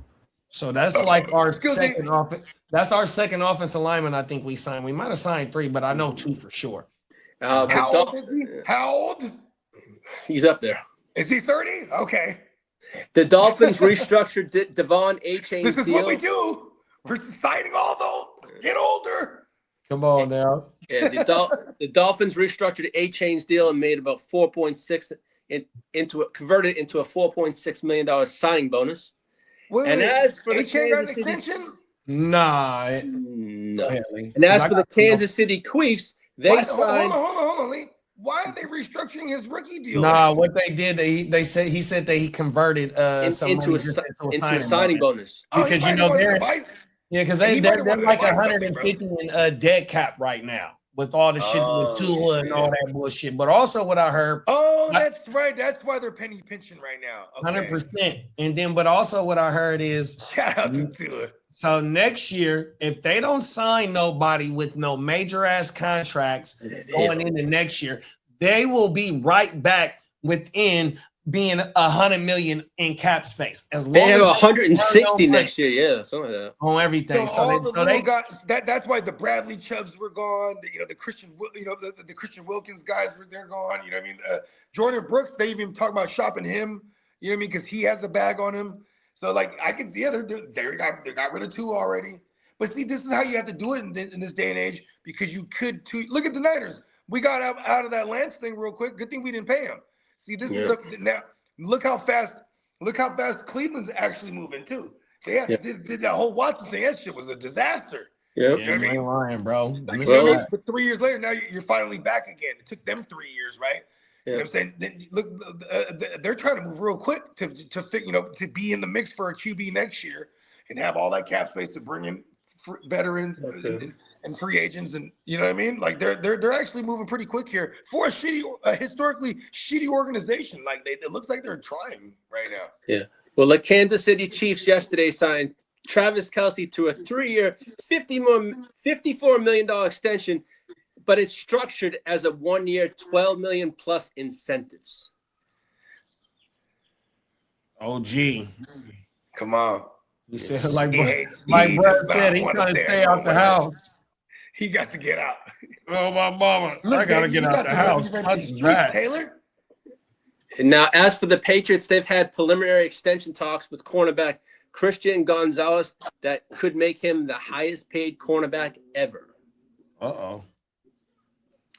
So that's like our second offense. That's our second offensive lineman. I think we signed. We might have signed 3, but I know 2 for sure. How old is he? How old? He's up there. Is he 30? Okay. The Dolphins restructured Devon A-Chain's deal. This is what we do. We're signing all those. Get older. Come on now. Yeah, the Dolphins restructured A-Chain's deal and made about 4.6 converted into a $4.6 million signing bonus. As for the Kansas City, no. And as for the Kansas City Chiefs, they signed. Hold on, Lee. Why are they restructuring his rookie deal? What they did, he said that he converted into a signing bonus. Because because they're like 150 in dead cap right now. with all the shit with Tua and all that bullshit. But also what I heard. Oh, that's right. That's why they're penny pinching right now. 100%. And then, but also what I heard is shout out to Tua. So next year, if they don't sign nobody with no major ass contracts going into next year, they will be right back within being 100 million in cap space. As long they have as 160 next year, yeah, something like that. On everything. So all the little guys, that's why the Bradley Chubbs were gone. The Christian, the Christian Wilkins guys they're gone. You know what I mean? Jordan Brooks, they even talk about shopping him. You know what I mean? Because he has a bag on him. So like I can see, they got rid of two already. But see, this is how you have to do it in this day and age, because you could look at the Niners. We got out of that Lance thing real quick. Good thing we didn't pay him. See, this is now. Look how fast Cleveland's actually moving too. They did that whole Watson thing. That shit was a disaster. Yeah, you know what I mean? Lying, bro. But 3 years later, now you're finally back again. It took them 3 years, right? Yeah. You know what I'm saying? Then look, they're trying to move real quick to fit, to be in the mix for a QB next year and have all that cap space to bring in veterans and free agents, and you know what I mean? Like they're actually moving pretty quick here for a historically shitty organization. Like it looks like they're trying right now. Yeah. Well, the Kansas City Chiefs yesterday signed Travis Kelce to a 3-year, $54 million extension, but it's structured as a 1-year, $12 million plus incentives. Oh, gee. Come on. You said like Brad said, he's trying to stay out the house. He got to get out. Oh, my mama. I got to get out the house. Taylor? Now, as for the Patriots, they've had preliminary extension talks with cornerback Christian Gonzalez that could make him the highest paid cornerback ever. Uh-oh.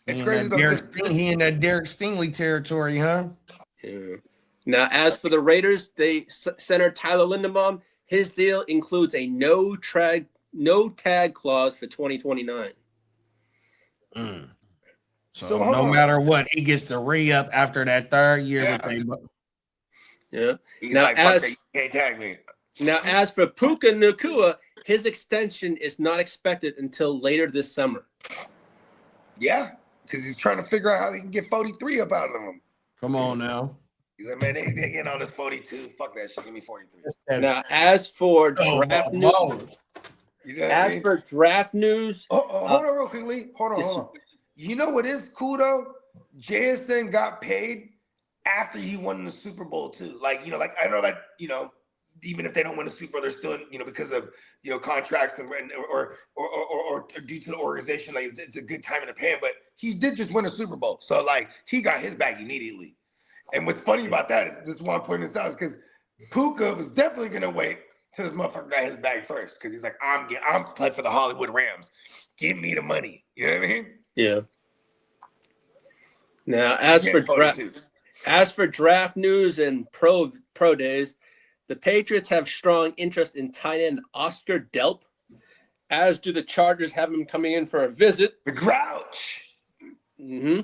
It's crazy. He in that Derek Stingley territory, huh? Yeah. Now, as for the Raiders, they center Tyler Linderbaum. His deal includes a no tag clause for 2029. So no matter what, he gets to re-up after that third year. Yeah. He's now, you can't tag me. Now, as for Puka Nacua, his extension is not expected until later this summer. Yeah, because he's trying to figure out how he can get 43 up out of him. Come on now. He's like, man, they getting on this 42. Fuck that shit. Give me 43. Now, as for draft news, for draft news, hold on real quickly. Hold on. You know what is cool though? JSN got paid after he won the Super Bowl too. Like I know that even if they don't win a Super Bowl, they're still because of contracts or due to the organization, like it's a good time to pay him. But he did just win a Super Bowl, so like he got his bag immediately. And what's funny about that is this one point this out is because Puka was definitely gonna wait till this motherfucker got his bag first, because he's like, I'm playing for the Hollywood Rams. Give me the money. You know what I mean? Yeah. Now, as for draft news and pro days, the Patriots have strong interest in tight end Oscar Delp, as do the Chargers have him coming in for a visit. The Grouch. Mm-hmm.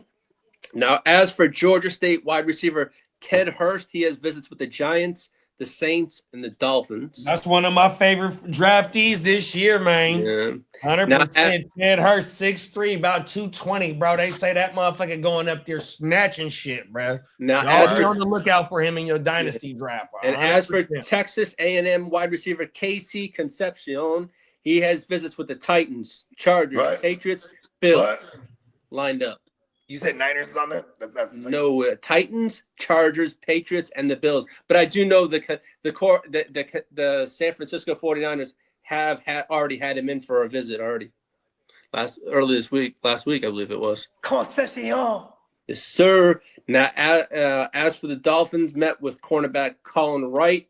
Now, as for Georgia State wide receiver Ted Hurst, he has visits with the Giants, the Saints, and the Dolphins. That's one of my favorite draftees this year, man. Yeah. 100%. Ted Hurst, 6'3", about 220, bro. They say that motherfucker going up there snatching shit, bro. Now, y'all be on the lookout for him in your dynasty draft. And 100%. As for Texas A&M wide receiver Casey Concepcion, he has visits with the Titans, Chargers, Patriots, Bills lined up. You said Niners is on there? No, Titans, Chargers, Patriots, and the Bills. But I do know the San Francisco 49ers have already had him in for a visit already. Last week, I believe it was. Concession. Yes, sir. Now, as for the Dolphins, met with cornerback Colin Wright.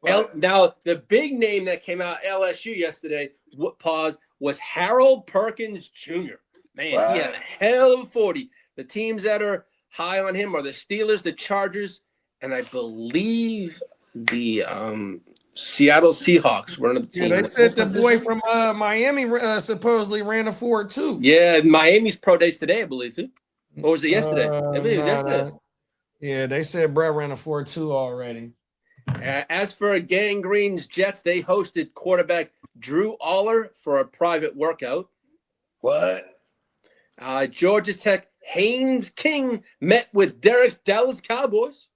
Now, the big name that came out LSU yesterday, was Harold Perkins Jr. Man, he had a hell of a 40. The teams that are high on him are the Steelers, the Chargers, and I believe the Seattle Seahawks were another team. Yeah, they said the boy from Miami supposedly ran a 4.2. Yeah, Miami's pro days today, I believe, too. Or was it yesterday? I believe it was yesterday. Yeah, they said Brett ran a 4.2 already. As for Gang Green's Jets, they hosted quarterback Drew Aller for a private workout. What? Georgia Tech Haynes King met with Derek's Dallas Cowboys.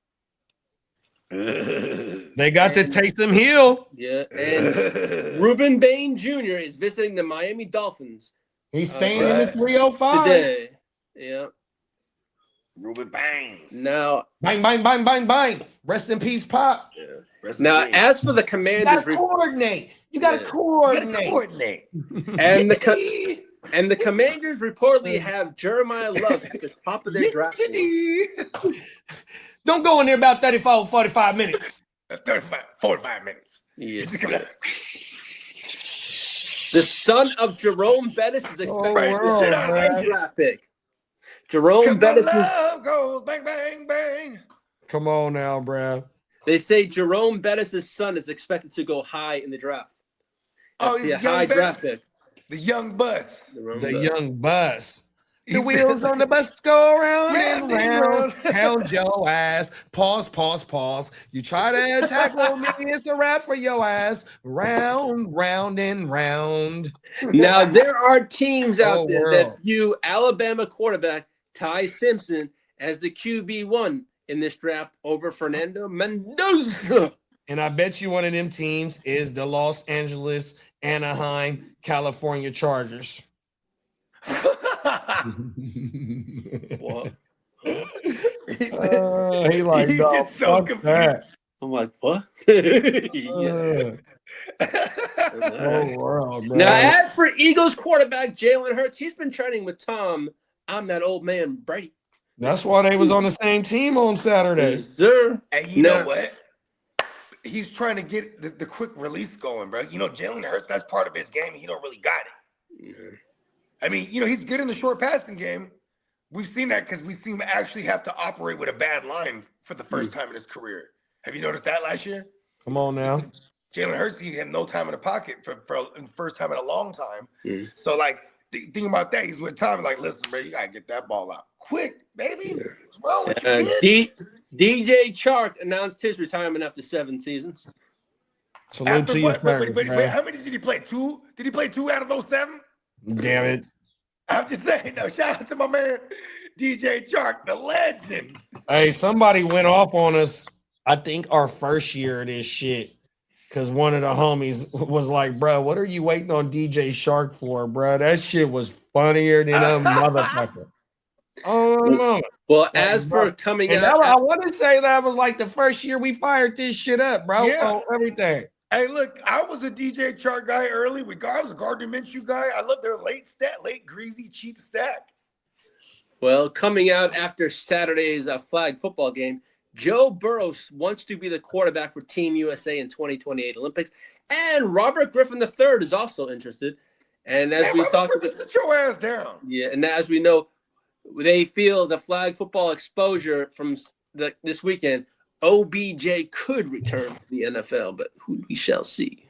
They got to Taysom Hill. Yeah, and Ruben Bain Jr. is visiting the Miami Dolphins. He's staying in the 305 today. Yeah. Ruben Bain. Now, bang, bang, bang, bang, bang. Rest in peace, Pop. Yeah. Now, as for the Commanders, you gotta coordinate. And the Commanders reportedly have Jeremiah Love at the top of their draft. Don't go in there about 35, 45 minutes. 45 minutes. Yes. The son of Jerome Bettis is expected to sit on a draft pick. Jerome Bettis goes bang, bang, bang. Come on now, bro. They say Jerome Bettis' son is expected to go high in the draft. He's a high draft pick. The young bus. Young bus. The wheels on the bus go round and round. Pound your ass. Pause. You try to tackle me, it's a wrap for your ass. Round, round, and round. Now, there are teams out there that view Alabama quarterback Ty Simpson as the QB1 in this draft over Fernando Mendoza. And I bet you one of them teams is the Los Angeles, Anaheim, California Chargers. What? He like, no, so fuck that. I'm like, what? World, bro. Now, as for Eagles quarterback Jalen Hurts, he's been training with Tom. I'm that old man, Brady. That's why they was on the same team on Saturday. Yes, sir. And you know what? He's trying to get the quick release going, bro. You know, Jalen Hurts, that's part of his game. He don't really got it. Yeah. I mean, you know, he's good in the short passing game. We've seen that because we've seen him actually have to operate with a bad line for the first time in his career. Have you noticed that last year? Come on now. Jalen Hurts, he had no time in the pocket for the first time in a long time. So, like, think about that. He's with Tom, like, listen, bro, you got to get that ball out quick, baby. What's wrong with you, DJ Chark announced his retirement after 7 seasons. Salute to you, wait, how many did he play? 2? Did he play 2 out of those 7? Damn it. I'm just saying, no, shout out to my man, DJ Chark, the legend. Hey, somebody went off on us, I think our first year of this shit, because one of the homies was like, bro, what are you waiting on DJ Chark for, bro? That shit was funnier than a motherfucker. Oh, no. Well, as for coming out, I want to say that was like the first year we fired this shit up, bro. Yeah. Everything. Hey, look, I was a DJ Chark guy early. I was a Gardner Minshew guy. I love their late greasy, cheap stack. Well, coming out after Saturday's flag football game, Joe Burrow wants to be the quarterback for Team USA in 2028 Olympics, and Robert Griffin III is also interested. And as we talked about, sit your ass down. Yeah, and as we know, they feel the flag football exposure from this weekend. OBJ could return to the NFL, but we shall see.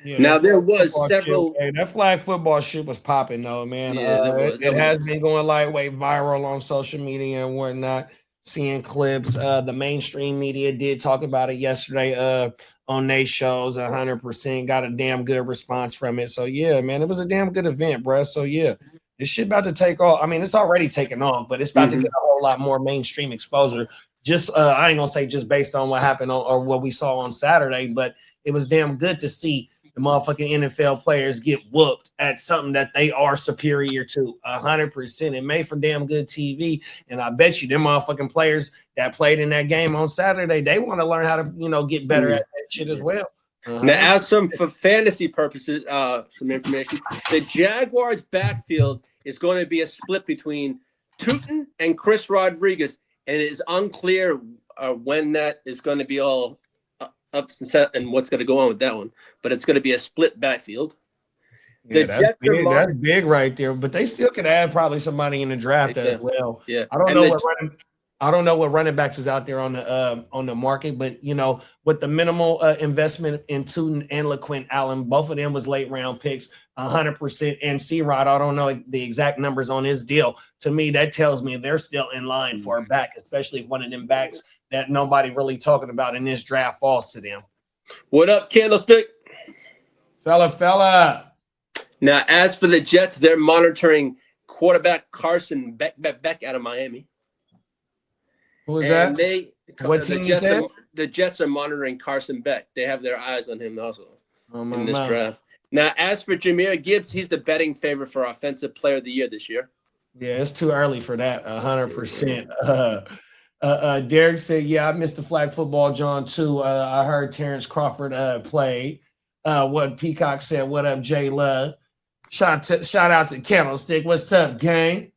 Yeah, now there was several. That flag football shit was popping though, man. Yeah, it has been going lightweight viral on social media and whatnot. Seeing clips, the mainstream media did talk about it yesterday on their shows. 100% got a damn good response from it. So yeah, man, it was a damn good event, bro. So yeah, this shit about to take off. I mean, it's already taken off, but it's about to get a whole lot more mainstream exposure. Just I ain't gonna say just based on what happened or what we saw on Saturday, but it was damn good to see the motherfucking NFL players get whooped at something that they are superior to. 100%. It made for damn good TV, and I bet you them motherfucking players that played in that game on Saturday, they want to learn how to get better at that shit as well. Now, as for fantasy purposes, some information: the Jaguars' backfield is going to be a split between Tootin and Chris Rodriguez. And it is unclear when that is going to be all up and set and what's going to go on with that one. But it's going to be a split backfield. Yeah, that's big right there. But they still could add probably somebody in the draft as well. Yeah, I don't know what running backs is out there on the market, but with the minimal investment in Tootin and LaQuint Allen, both of them was late round picks, 100%. And C-Rod, I don't know the exact numbers on his deal. To me, that tells me they're still in line for a back, especially if one of them backs that nobody really talking about in this draft falls to them. What up, Candlestick? Fella. Now, as for the Jets, they're monitoring quarterback Carson Beck out of Miami. Who is that? What The team you said? The Jets are monitoring Carson Beck. They have their eyes on him also in this mind. draft. Now, as for Jahmyr Gibbs, he's the betting favorite for Offensive Player of the Year this year. Yeah, it's too early for that. 100%. Derek said, "Yeah, I missed the flag football, John, too. I heard Terrence Crawford played. What Peacock said, what up, Jay Love? Shout out to Candlestick. What's up, gang?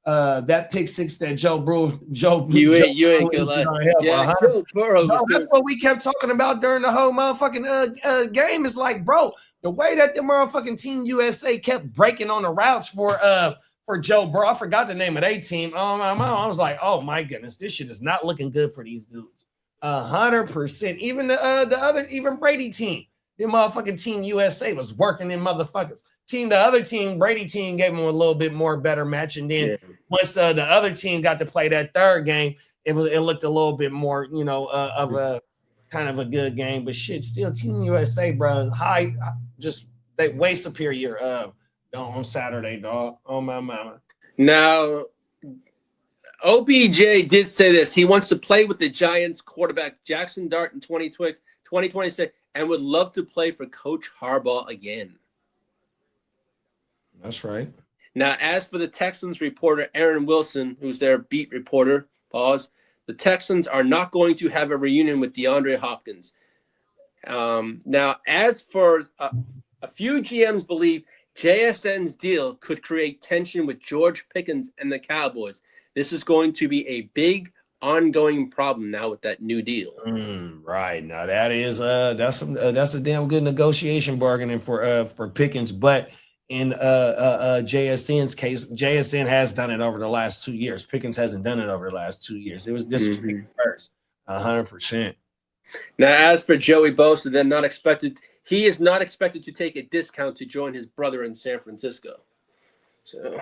That pick six that Joe Burrow. You ain't gonna lie. Yeah, Joe Burrow. That's what we kept talking about during the whole motherfucking game. It's like, bro, the way that the motherfucking Team USA kept breaking on the routes for Joe Burrow. I forgot the name of their team. I was like, oh my goodness, this shit is not looking good for these dudes. 100%. Even the other Brady team, the motherfucking Team USA was working in motherfuckers. The other team, Brady team, gave them a little bit more better match, and then once the other team got to play that third game, it looked a little bit more, of a kind of a good game. But shit, still Team USA, bro, they way superior on Saturday, dog. Oh my mama. Now, OBJ did say this. He wants to play with the Giants quarterback Jaxon Dart in 2026 and would love to play for Coach Harbaugh again. That's right. Now, as for the Texans reporter Aaron Wilson, who's their beat reporter, the Texans are not going to have a reunion with DeAndre Hopkins. Now, as for a few GMs believe JSN's deal could create tension with George Pickens and the Cowboys. This is going to be a big ongoing problem now with that new deal. Right. Now that is that's a damn good negotiation bargaining for Pickens, but in JSN's case, JSN has done it over the last 2 years. Pickens hasn't done it over the last 2 years. This was first, 100%. Now, as for Joey Bosa, he is not expected to take a discount to join his brother in San Francisco. So,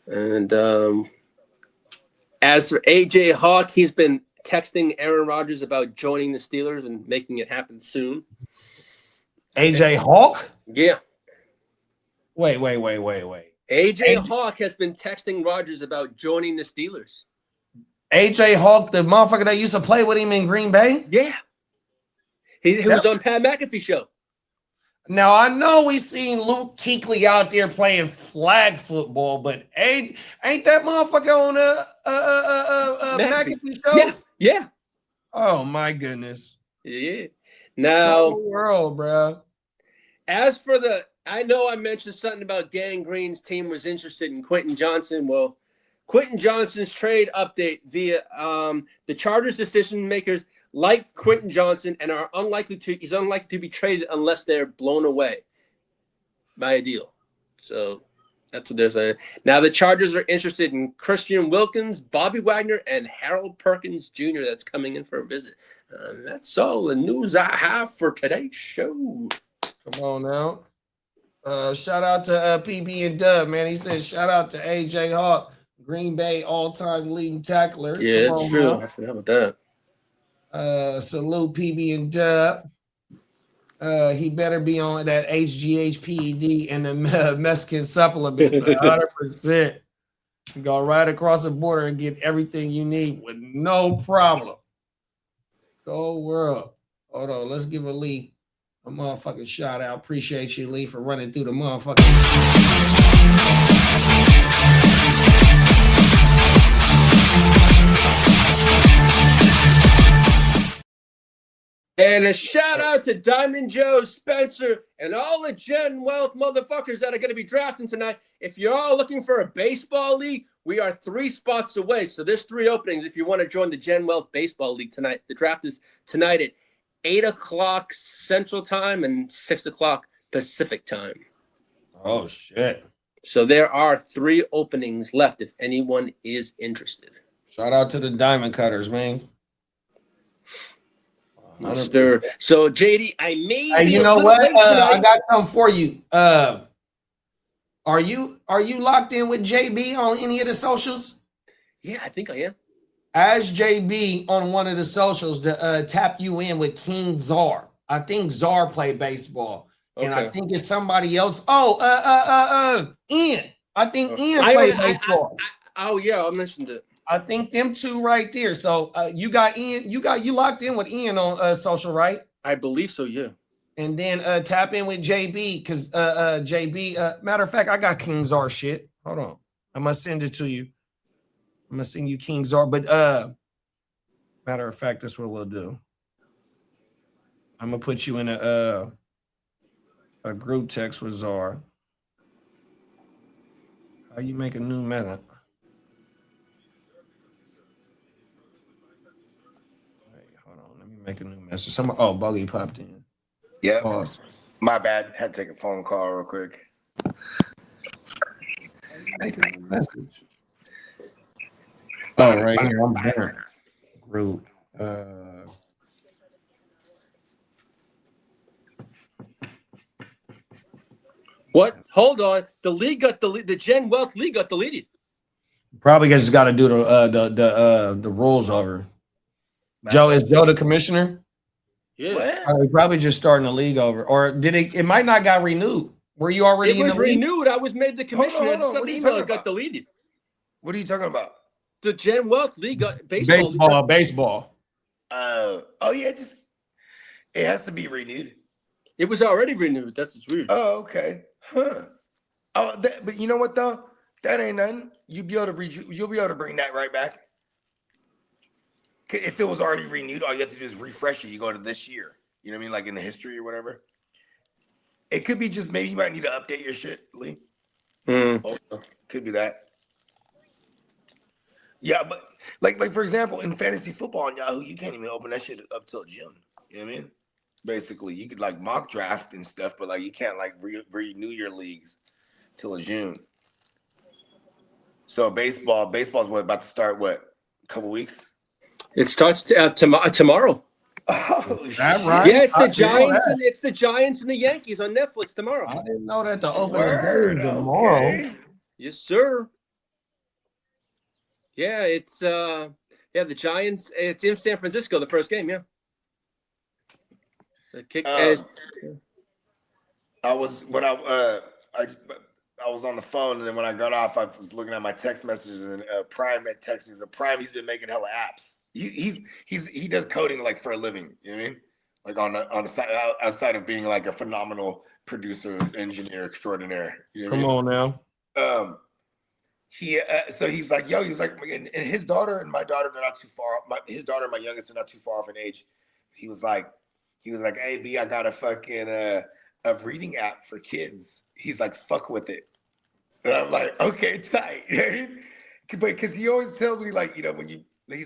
and as for AJ Hawk, he's been texting Aaron Rodgers about joining the Steelers and making it happen soon. AJ Hawk? Yeah. Wait. AJ Hawk has been texting Rodgers about joining the Steelers. AJ Hawk, the motherfucker that used to play with him in Green Bay? Yeah. He was on Pat McAfee show. Now, I know we seen Luke Kuechly out there playing flag football, but ain't that motherfucker on McAfee show? Yeah. Oh, my goodness. Yeah. Now, world, bro. As for I know I mentioned something about Gang Green's team was interested in Quentin Johnson. Well, Quentin Johnson's trade update via the Chargers decision makers like Quentin Johnson and he's unlikely to be traded unless they're blown away by a deal. So that's what they're saying. Now the Chargers are interested in Christian Wilkins, Bobby Wagner, and Harold Perkins Jr. that's coming in for a visit. That's all the news I have for today's show. Come on now. Shout out to PB and Dub, man. He says shout out to AJ Hawk, Green Bay all-time leading tackler. Yeah, it's true. Now. I forgot about that. Salute PB and Dub. He better be on that HGH-PED and the Mexican supplements 100%. Go right across the border and get everything you need with no problem. Go world. Hold on, let's give a Lee a motherfucking shout out. Appreciate you, Lee, for running through the motherfucking. And a shout out to Diamond Joe, Spencer, and all the Gen Wealth motherfuckers that are going to be drafting tonight. If you're all looking for a baseball league, we are 3 spots away. So there's 3 openings if you want to join the Gen Wealth Baseball League tonight. The draft is tonight at 8 o'clock Central Time and 6 o'clock Pacific Time. Oh, shit. So there are 3 openings left if anyone is interested. Shout out to the Diamond Cutters, man. Sure. So JD, I made. Hey, you know what? I got something for you. Are you locked in with JB on any of the socials? Yeah, I think I am. As JB on one of the socials to tap you in with King Czar. I think Czar played baseball. And I think it's somebody else. Ian. I think Ian played baseball. I mentioned it. I think them two right there. So you got Ian, you locked in with Ian on social, right? I believe so, yeah. And then tap in with JB because JB. Matter of fact, I got King Czar shit. Hold on, I'm gonna send it to you. I'm gonna send you King Czar. But matter of fact, that's what we'll do. I'm gonna put you in a group text with Czar. How you make a new method? Wait, hold on. Let me make a new message. Buggy popped in. Yep. Pause. My bad. Had to take a phone call real quick. Make a new message. Oh, right here. I'm there. Group. What? Hold on. The league got deleted. The Gen Wealth League got deleted. Probably just got to do the rules over. Joe, is Joe the commissioner? Yeah. Probably just starting the league over, or did it? It might not got renewed. Were you already? It was in the league? renewed. I was made the commissioner. I just got an email. It got deleted. What are you talking about? The Gen Wealth League got baseball. Baseball. Yeah. It has to be renewed. It was already renewed. That's what's weird. Oh, okay. Huh. But you know what though? That ain't nothing. You'll be able to bring that right back. If it was already renewed, all you have to do is refresh it. You go to this year. You know what I mean? Like in the history or whatever. It could be just maybe you might need to update your shit, Lee. Also, could be that. Yeah, but like for example, in fantasy football on Yahoo, you can't even open that shit up till June. You know what I mean? Basically, you could like mock draft and stuff, but like you can't like renew your leagues till June. So baseball's about to start what? A couple weeks? It starts tomorrow. Oh, that right? Yeah, it's the Giants and the Yankees on Netflix tomorrow. I didn't know that the opening game tomorrow. Okay. Yes, sir. Yeah, it's the Giants. It's in San Francisco. The first game, yeah. The kick. I was on the phone, and then when I got off, I was looking at my text messages, and Prime had texted me. So Prime, he's been making hella apps. He does coding like for a living. You know what I mean? Like on the side, outside of being like a phenomenal producer, engineer extraordinaire. You know Come on now. So he's like, and his daughter and my daughter, they're not too far. His daughter and my youngest are not too far off in age. He was like, hey B, I got a fucking a reading app for kids. He's like, fuck with it. And I'm like, okay, tight. You know what I mean? But because he always tells me like, he's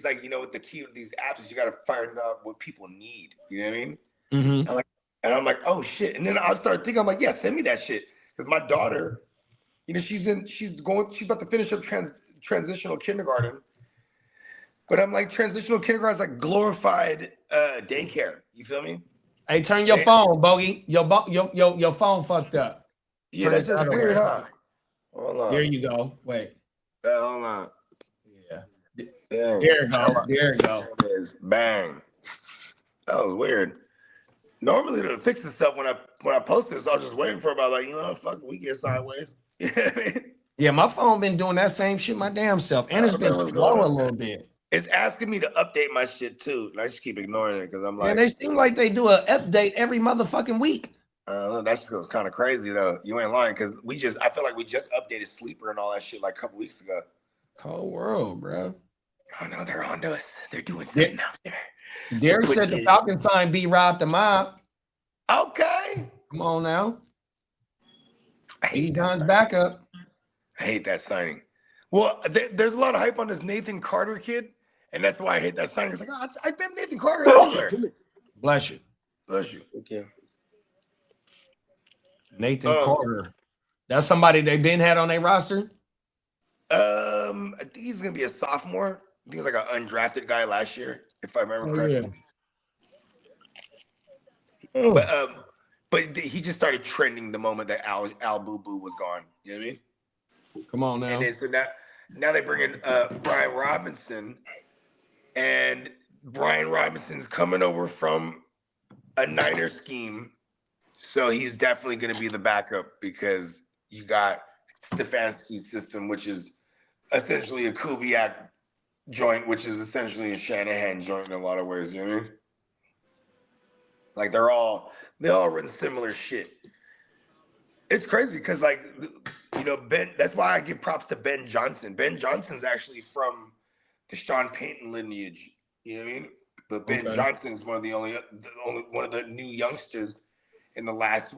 like, what the key of these apps is you got to find out what people need. You know what I mean? Mm-hmm. I'm like, oh shit. And then I start thinking, I'm like, yeah, send me that shit. Because my daughter, she's about to finish up transitional kindergarten. But I'm like, transitional kindergarten is like glorified daycare. You feel me? Hey, turn your phone, Bogey. Your phone fucked up. Yeah, that's just weird, huh? Hold on. There you go. Wait. Hold on. Yeah. Dang. There you go. There you go. It is. Bang. That was weird. Normally it'll fix itself when I post this. I was just waiting for about fuck, we get sideways. You know what I mean? Yeah, my phone been doing that same shit my damn self, and it's been slow a little bit. It's asking me to update my shit too, and I just keep ignoring it because I'm like, and they seem like they do an update every motherfucking week. That shit was kind of crazy though. You ain't lying because I feel like we just updated Sleeper and all that shit like a couple weeks ago. Cold world, bro. Oh no, they're on to us. They're doing something out there. Derek said the Falcons signed B Rob the mob. Okay. Come on now. E Don's backup. I hate that signing. Well, there's a lot of hype on this Nathan Carter kid, and that's why I hate that signing. It's like, I bet Nathan Carter everywhere. Bless you. Bless you. Okay. Nathan Carter. That's somebody they've been had on their roster? I think he's gonna be a sophomore. I think he's like an undrafted guy last year, if I remember correctly. Yeah. But he just started trending the moment that Al Boo Boo was gone. You know what I mean? Come on now. And then, so now they bring in Brian Robinson, and Brian Robinson's coming over from a Niner scheme. So he's definitely going to be the backup because you got Stefanski's system, which is essentially a Kubiak joint, which is essentially a Shanahan joint in a lot of ways. You know what I mean? Like they all run similar shit. It's crazy because Ben. That's why I give props to Ben Johnson. Ben Johnson's actually from the Sean Payton lineage. You know what I mean? But Ben Johnson's one of the only one of the new youngsters in the last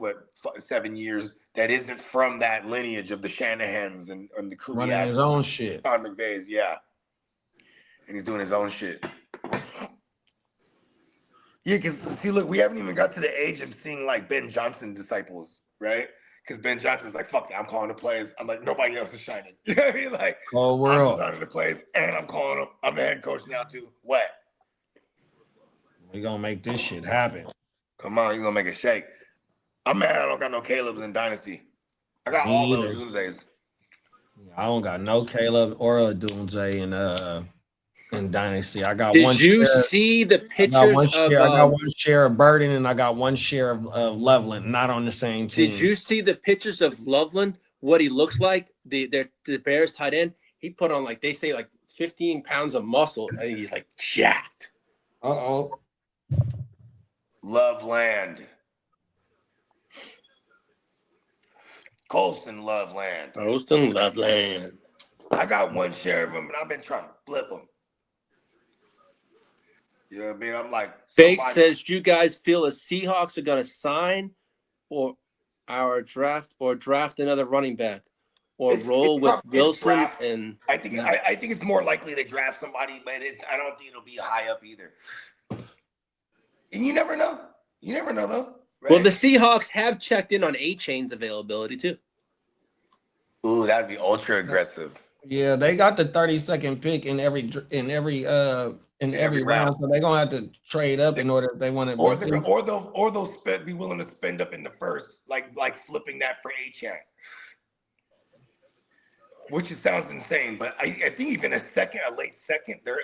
7 years that isn't from that lineage of the Shanahans and the Kubiaks. Running his own shit. Sean McVay's, yeah. And he's doing his own shit. Yeah, because see, look, we haven't even got to the age of seeing like Ben Johnson disciples, right? Because Ben Johnson's like, fuck that, I'm calling the plays. I'm like, nobody else is shining. You know what I mean? Like, I'm designing the plays and I'm calling them. I'm the head coach now too. What? We're gonna make this shit happen. Come on, you're gonna make it shake. I'm mad I don't got no Caleb's in Dynasty. I got all those Dunzeys. I don't got no Caleb or a Dunze in Dynasty. I got Did one. Did you share, see the pictures I got one share of Burden and I got one share of Loveland, not on the same team. Did you see the pictures of Loveland? What he looks like? The Bears tight end. He put on they say 15 pounds of muscle, and he's jacked. Loveland. Colston Loveland. Colston Loveland. I got one share of them, and I've been trying to flip them. You know what I mean? I'm like, Fake says, do you guys feel the Seahawks are going to sign or draft another running back or roll with Wilson? And I think it's more likely they draft somebody, but I don't think it'll be high up either. And you never know. You never know, though. Right? Well, the Seahawks have checked in on A-Chain's availability, too. Ooh, that would be ultra aggressive. Yeah, they got the 32nd pick in every round, so they're gonna have to trade up in order if they want to. Or they'll be willing to spend up in the first, like flipping that for A-Chain. Which it sounds insane, but I think even a late second, they're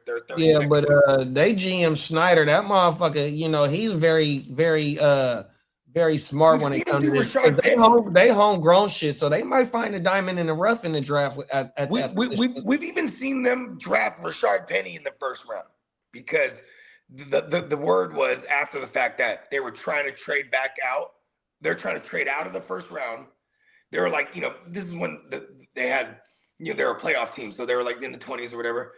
30 yeah, seconds. but they GM Snyder, that motherfucker, he's very, very very smart when it comes to this. They homegrown shit, so they might find a diamond in the rough in the draft. We've even seen them draft Rashard Penny in the first round because the word was after the fact that they were trying to trade back out. They're trying to trade out of the first round. They were like, this is when they had, they were a playoff team, so they were in the 20s or whatever.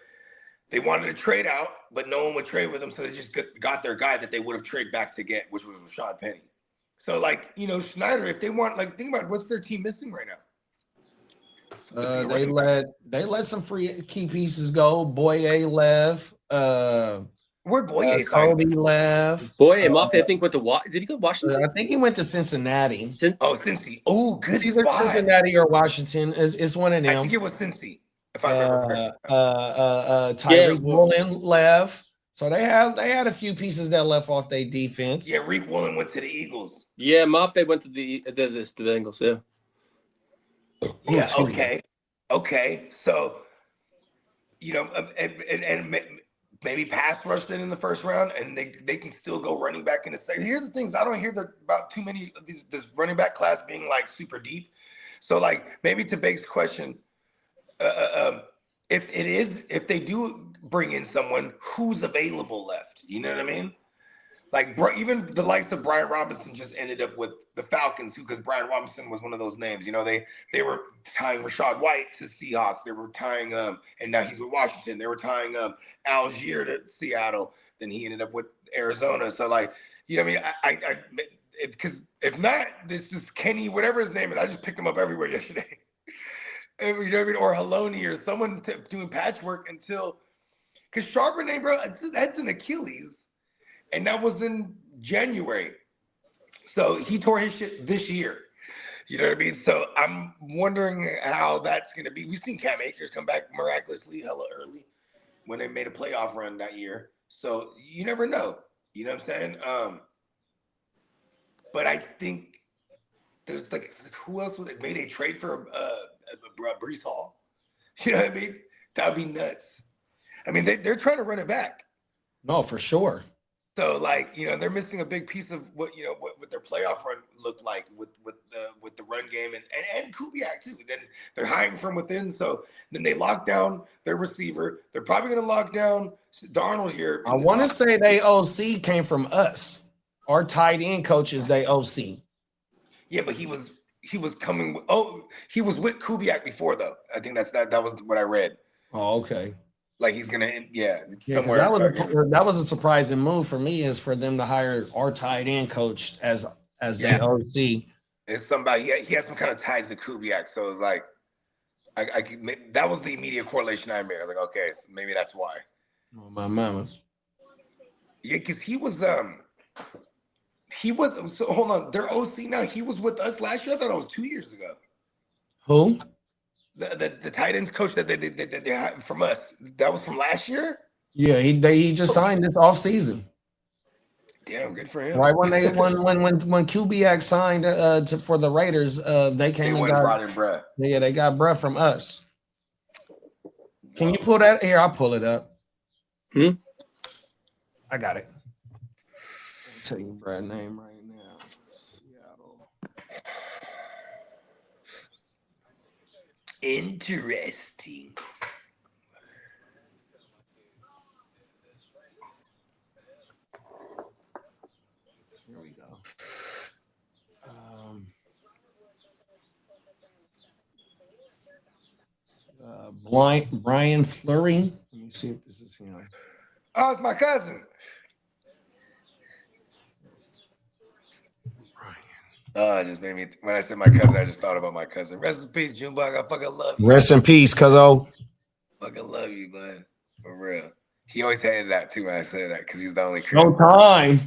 They wanted to trade out, but no one would trade with them, so they just got their guy that they would have traded back to get, which was Rashard Penny. So, Schneider, if they want, think about what's their team missing right now. They let some free key pieces go. Boye left. Where'd Boye? Kobe left. Boye, Mafia, I think went to did he go to Washington? I think he went to Cincinnati. Cincy. Oh, good. It's either spot. Cincinnati or Washington. It's one of them. I think it was Cincy, if I remember. Tyreek Woolen left. So they had a few pieces that left off their defense. Yeah, Reef Woolen went to the Eagles. Yeah, Mafe went to the Bengals. Yeah. Yeah. Okay. So, and maybe pass rushed in the first round, and they can still go running back in the second. Here's the things I don't hear about too many of this running back class being super deep. So maybe to Bake's question, if they do bring in someone who's available left, you know what I mean? Even the likes of Brian Robinson just ended up with the Falcons, because Brian Robinson was one of those names. They were tying Rachaad White to Seahawks. They were tying and now he's with Washington. They were tying Algier to Seattle. Then he ended up with Arizona. So what I mean? Because if not, this is Kenny, whatever his name is. I just picked him up everywhere yesterday. You know what I mean? Or Haloni or someone doing patchwork until, because Charbonnet, bro, that's an Achilles. And that was in January. So he tore his shit this year. You know what I mean? So I'm wondering how that's going to be. We've seen Cam Akers come back miraculously hella early when they made a playoff run that year. So you never know. You know what I'm saying? But I think there's who else would maybe they trade for Breece Hall? You know what I mean? That would be nuts. I mean, they're trying to run it back. No, for sure. So they're missing a big piece of what what their playoff run looked like with the run game and Kubiak too. Then they're hiring from within, so then they lock down their receiver. They're probably going to lock down Darnold here. I want to say they OC came from us. Our tight end coaches, they OC. Yeah, but he was coming. He was with Kubiak before though. I think that was what I read. Oh, okay. Like he's gonna, somewhere. That was a surprising move for me, is for them to hire our tight end coach as their OC. It's somebody. He had some kind of ties to Kubiak, so it was like, that was the immediate correlation I made. I was like, okay, so maybe that's why. Oh, my mama. Yeah, because he was. So hold on, their OC now. He was with us last year. I thought it was 2 years ago. Who? The tight ends coach that they had from us, that was from last year. Yeah, he just signed this off season. Damn, good for him. Right when Kubiak signed for the Raiders, they came and brought in Brett. Yeah, they got Brett from us. Can you pull that here? I'll pull it up. I got it. I'll tell you Brett's name right now. Seattle. Interesting. Here we go. Brian Fleury. Let me see if this is him. Oh, it's my cousin. Oh, it just made me. When I said my cousin, I just thought about my cousin. Rest in peace, Junebug. I fucking love you. Rest in peace, cuzzo. Fucking love you, bud. For real. He always hated that too when I said that because he's the only. No time.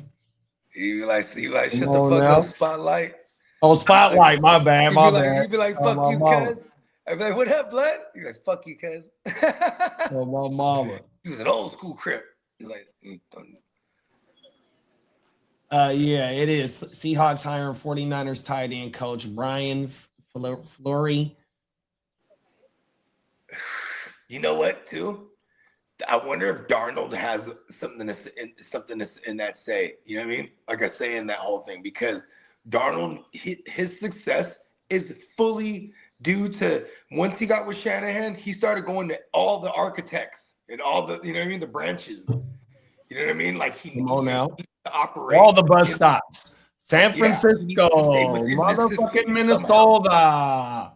He be like, shut the fuck up, Spotlight. Oh, Spotlight. My bad. He'd be like, fuck you, cuz. I'd be like, what up, blood? He'd be like, fuck you, cuz. Oh, my mama. He was an old school Crip. He's like, yeah, it is. Seahawks hiring 49ers tight end coach Brian Fleury. You know what, too? I wonder if Darnold has something in that say. You know what I mean? Like I say in that whole thing, because Darnold, his success is fully due to once he got with Shanahan, he started going to all the architects and all the, you know what I mean, the branches. You know what I mean? Like he operate all the bus stops. San Francisco, motherfucking Minnesota,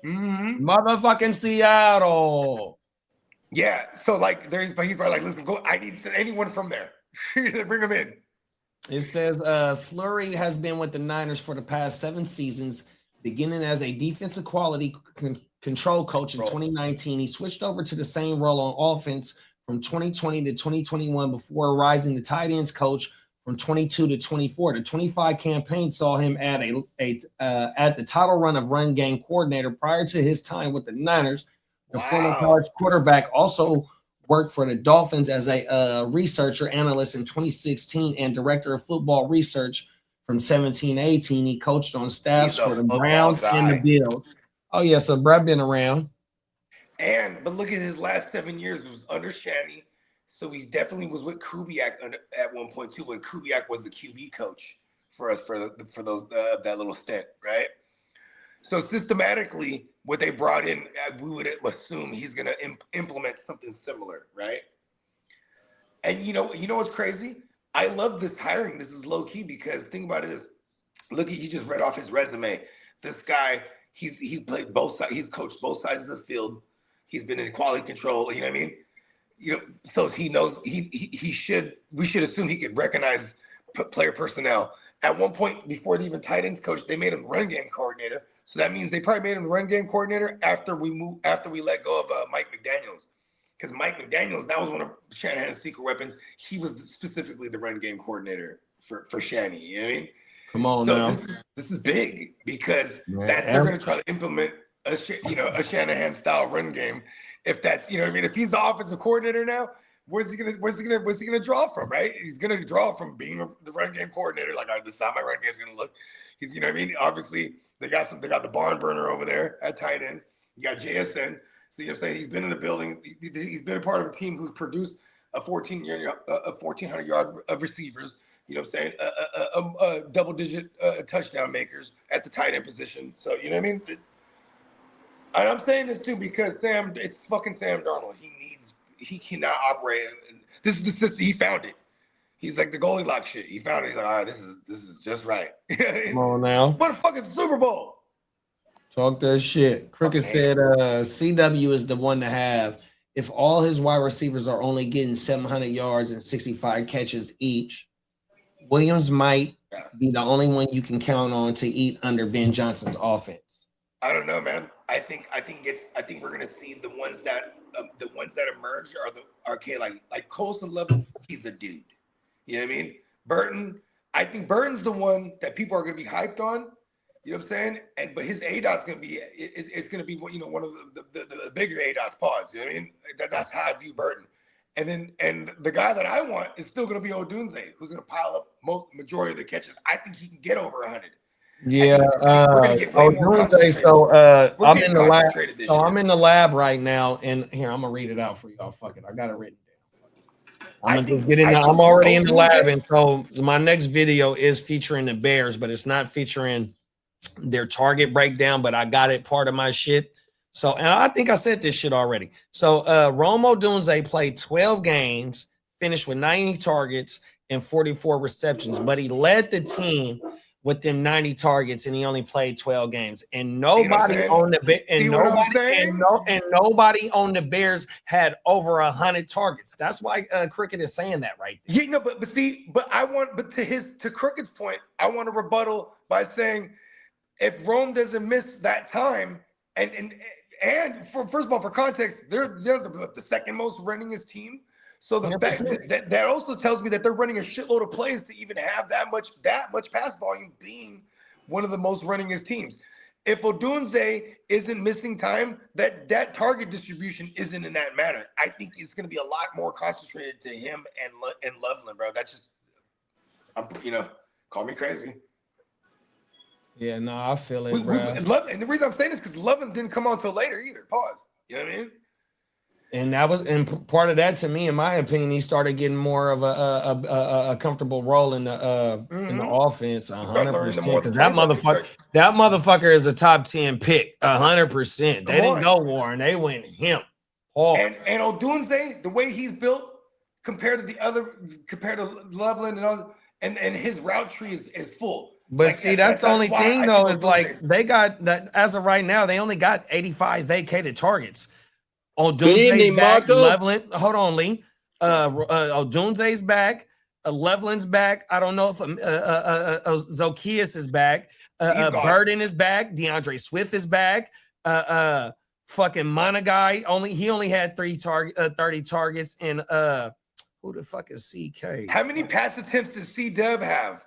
motherfucking Seattle. Yeah, so like he's probably like, listen, go. I need anyone from there. Bring him in. It says Fleury has been with the Niners for the past 7 seasons, beginning as a defensive quality control coach in 2019. He switched over to the same role on offense from 2020 to 2021 before rising to tight ends coach from 22 to 24. The 25 campaign saw him at the title run of run game coordinator. Prior to his time with the Niners, the former college quarterback also worked for the Dolphins as a researcher analyst in 2016 and director of football research from 17 to 18. He coached on staffs for the Browns and the Bills. Oh, yeah, so Brett been around. But look at his last 7 years. It was under Shanny. So he definitely was with Kubiak at one point too, when Kubiak was the QB coach for us for those that little stint, right? So systematically, what they brought in, we would assume he's going to implement something similar, right? And you know what's crazy? I love this hiring. This is low key because think about it is, look, he just read off his resume. This guy, he's played both sides. He's coached both sides of the field. He's been in quality control. You know what I mean? So he knows we should assume he could recognize player personnel. At one point before the even tight ends coach, they made him run game coordinator. So that means they probably made him the run game coordinator after we let go of Mike McDaniels. Because Mike McDaniels, that was one of Shanahan's secret weapons. He was specifically the run game coordinator for Shanny. You know what I mean? Come on so now. This is big because they're going to try to implement a Shanahan style run game. If that's, you know what I mean? If he's the offensive coordinator now, where's he gonna draw from, right? He's gonna draw from being the run game coordinator. Like, this is how my run game's gonna look. He's, you know what I mean? Obviously, they got the barn burner over there at tight end. You got JSN. So you know what I'm saying? He's been in the building. He's been a part of a team who's produced a 1,400 yard of receivers. You know what I'm saying? Double-digit touchdown makers at the tight end position. So you know what I mean? And I'm saying this too because it's fucking Sam Darnold. He cannot operate. This is the system. He found it. He's like the Goldilocks shit. He found it. He's like, all right, this is just right. Come on now. What the fuck is Super Bowl? Talk that shit. Crooked said CW is the one to have. If all his wide receivers are only getting 700 yards and 65 catches each, Williams might be the only one you can count on to eat under Ben Johnson's offense. I don't know, man. I think we're gonna see the ones that emerge are like Colson level. He's a dude. You know what I mean? Burton. I think Burton's the one that people are gonna be hyped on. You know what I'm saying? But his ADOT's gonna be it's gonna be one of the bigger ADOTs. Pause. You know what I mean? That's how I view Burton. And the guy that I want is still gonna be Odunze, who's gonna pile up majority of the catches. I think he can get over 100. Yeah. Odunze. So I'm in the lab. So I'm in the lab right now, and here I'm gonna read it out for y'all. Fuck it, I got it written down. I'm already in the lab, and so my next video is featuring the Bears, but it's not featuring their target breakdown, but I got it part of my shit. So, and I think I said this shit already. So, Rome Odunze played 12 games, finished with 90 targets and 44 receptions, but he led the team with them 90 targets, and he only played 12 games. And nobody on the Bears had over 100 targets. That's why Cricket is saying that right there. Yeah, no, but to Cricket's point, I want to rebuttal by saying, if Rome doesn't miss that time, and first of all, for context, they're the second most runningest team. So the fact that also tells me that they're running a shitload of plays to even have that much pass volume, being one of the most runningest teams. If Odunze isn't missing time, that target distribution isn't in that manner. I think it's going to be a lot more concentrated to him and Loveland, bro. That's just, call me crazy. Yeah, no, I feel it, bro. And the reason I'm saying this is because Loveland didn't come on until later either. Pause. You know what I mean? And part of that, to me, in my opinion, he started getting more of a comfortable role in the offense, 100%. Because that motherfucker is a top 10 pick, 100%. They didn't go Warren, they went him. And Odunze, the way he's built compared to Loveland and all, and his route tree is full. But see, that's the only thing though, is like they got that as of right now, they only got 85 vacated targets. Odunze's back, Loveland. Hold on, Lee. Odunze's back. Loveland's back. I don't know if Zokias is back. Burden is back. DeAndre Swift is back. Fucking Monagai only had 30 targets. And who the fuck is CK? How many pass attempts does C-Dub have?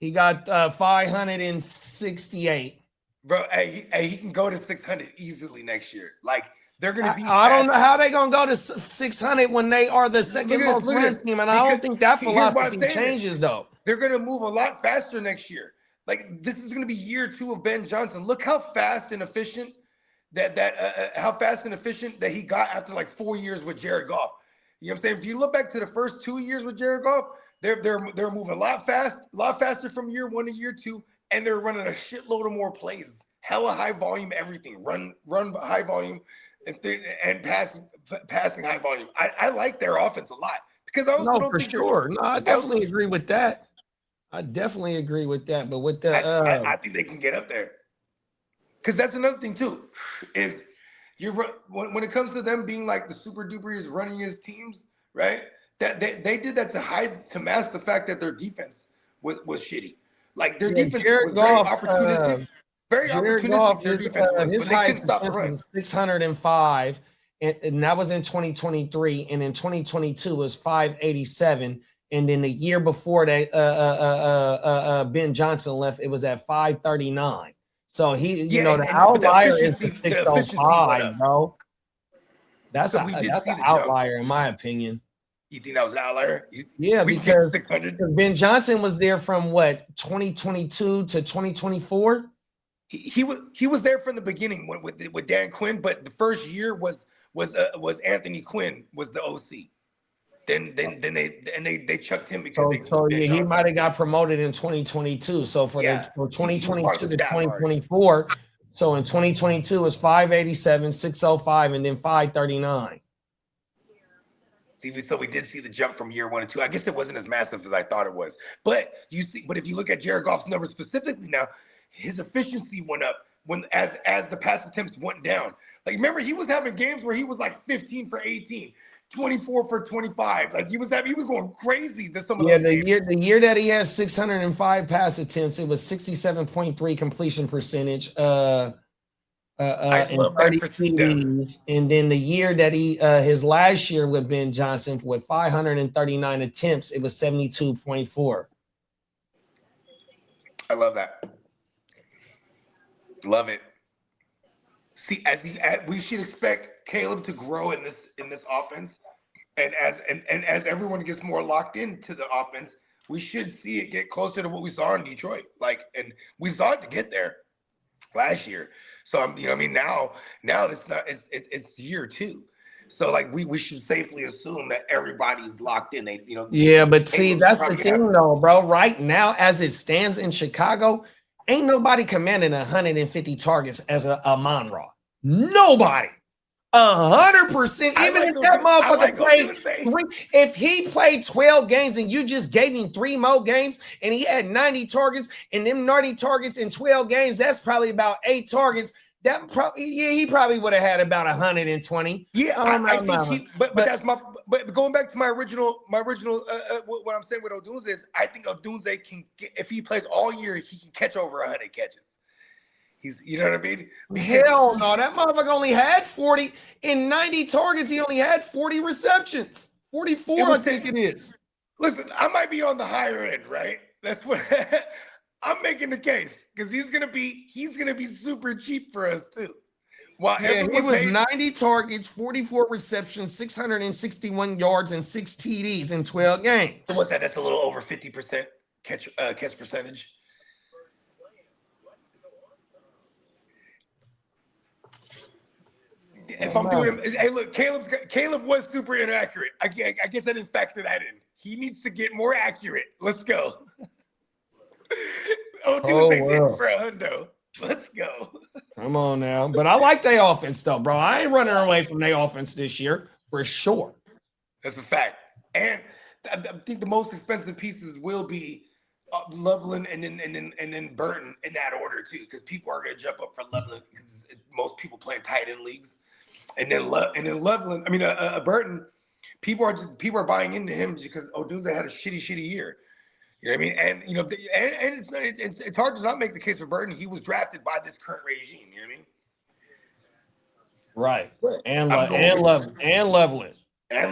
He got 568. Bro, he can go to 600 easily next year. Like, they're going to be. I don't know how they're going to go to 600 when they are the second most ranked team, and I don't think that philosophy changes, though. They're going to move a lot faster next year. Like, this is going to be year 2 of Ben Johnson. Look how fast and efficient that he got after like 4 years with Jared Goff. You know what I'm saying? If you look back to the first 2 years with Jared Goff, they're moving a lot faster from year 1 to year 2, and they're running a shitload of more plays. Hella high volume, everything. Run high volume. And passing high volume. I like their offense a lot because I definitely agree with that. But with that, I think they can get up there. Because that's another thing too, is when it comes to them being like the super duper running his teams, right? That they did that to mask the fact that their defense was shitty. Like their defense was very opportunistic. Very opportunistic. His highest was 605, and that was in 2023. And in 2022 was 587. And then the year before that, Ben Johnson left, it was at 539. So the outlier is the 605, bro. That's an outlier in my opinion. You think that was an outlier? Because Ben Johnson was there from 2022 to 2024. He was there from the beginning with Dan Quinn, but the first year was Anthony Quinn was the OC. Then they chucked him because they So yeah, he Johnson. might have got promoted in 2022. So for 2022 to 2024, so in 2022 it was 587, 605, and then 539. So we did see the jump from year 1 and 2. I guess it wasn't as massive as I thought it was. But if you look at Jared Goff's numbers specifically now, his efficiency went up as the pass attempts went down. Like, remember, he was having games where he was like 15 for 18, 24 for 25. Like he was going crazy. There's some of those games. The year that he had 605 pass attempts, it was 67.3 completion percentage. And 30 TDs. And then the year that his last year with Ben Johnson with 539 attempts, it was 72.4. I love that. Love it. See, we should expect Caleb to grow in this offense, and as everyone gets more locked into the offense, we should see it get closer to what we saw in Detroit. And we saw it to get there last year. So now it's year 2. So like we should safely assume that everybody's locked in. Yeah, but see, that's the thing though, bro. Right now, as it stands in Chicago, ain't nobody commanding 150 targets as a Amon-Ra. Nobody. 100%. Even if that motherfucker played if he played 12 games and you just gave him 3 more games and he had 90 targets, and them 90 targets in 12 games, that's probably about 8 targets. He probably would have had about 120. Yeah, I think but going back to my original what I'm saying with Odunze is I think Odunze can get, if he plays all year, he can catch over 100 catches. You know what I mean? Hell no, that motherfucker only had 40 in 90 targets. He only had 40 receptions, 44, I think it is. Listen, I might be on the higher end, right? That's what I'm making the case because he's gonna be super cheap for us too. He was 90 targets, 44 receptions, 661 yards, and 6 TDs in 12 games. So what's that? That's a little over 50% catch percentage. If I'm doing him, hey, look, Caleb was super inaccurate. I guess I didn't factor that in. He needs to get more accurate. Let's go. Hitting for a hundo. Let's go. Come on now. But I like their offense, though, bro. I ain't running away from their offense this year, for sure. That's a fact. And I think the most expensive pieces will be Loveland and then Burton in that order, too, because people are going to jump up for Loveland because most people play in tight end leagues. And then Loveland, Burton, people are buying into him because Odunze had a shitty year. You know what I mean? And it's hard to not make the case for Burton. He was drafted by this current regime. You know what I mean? Right. But And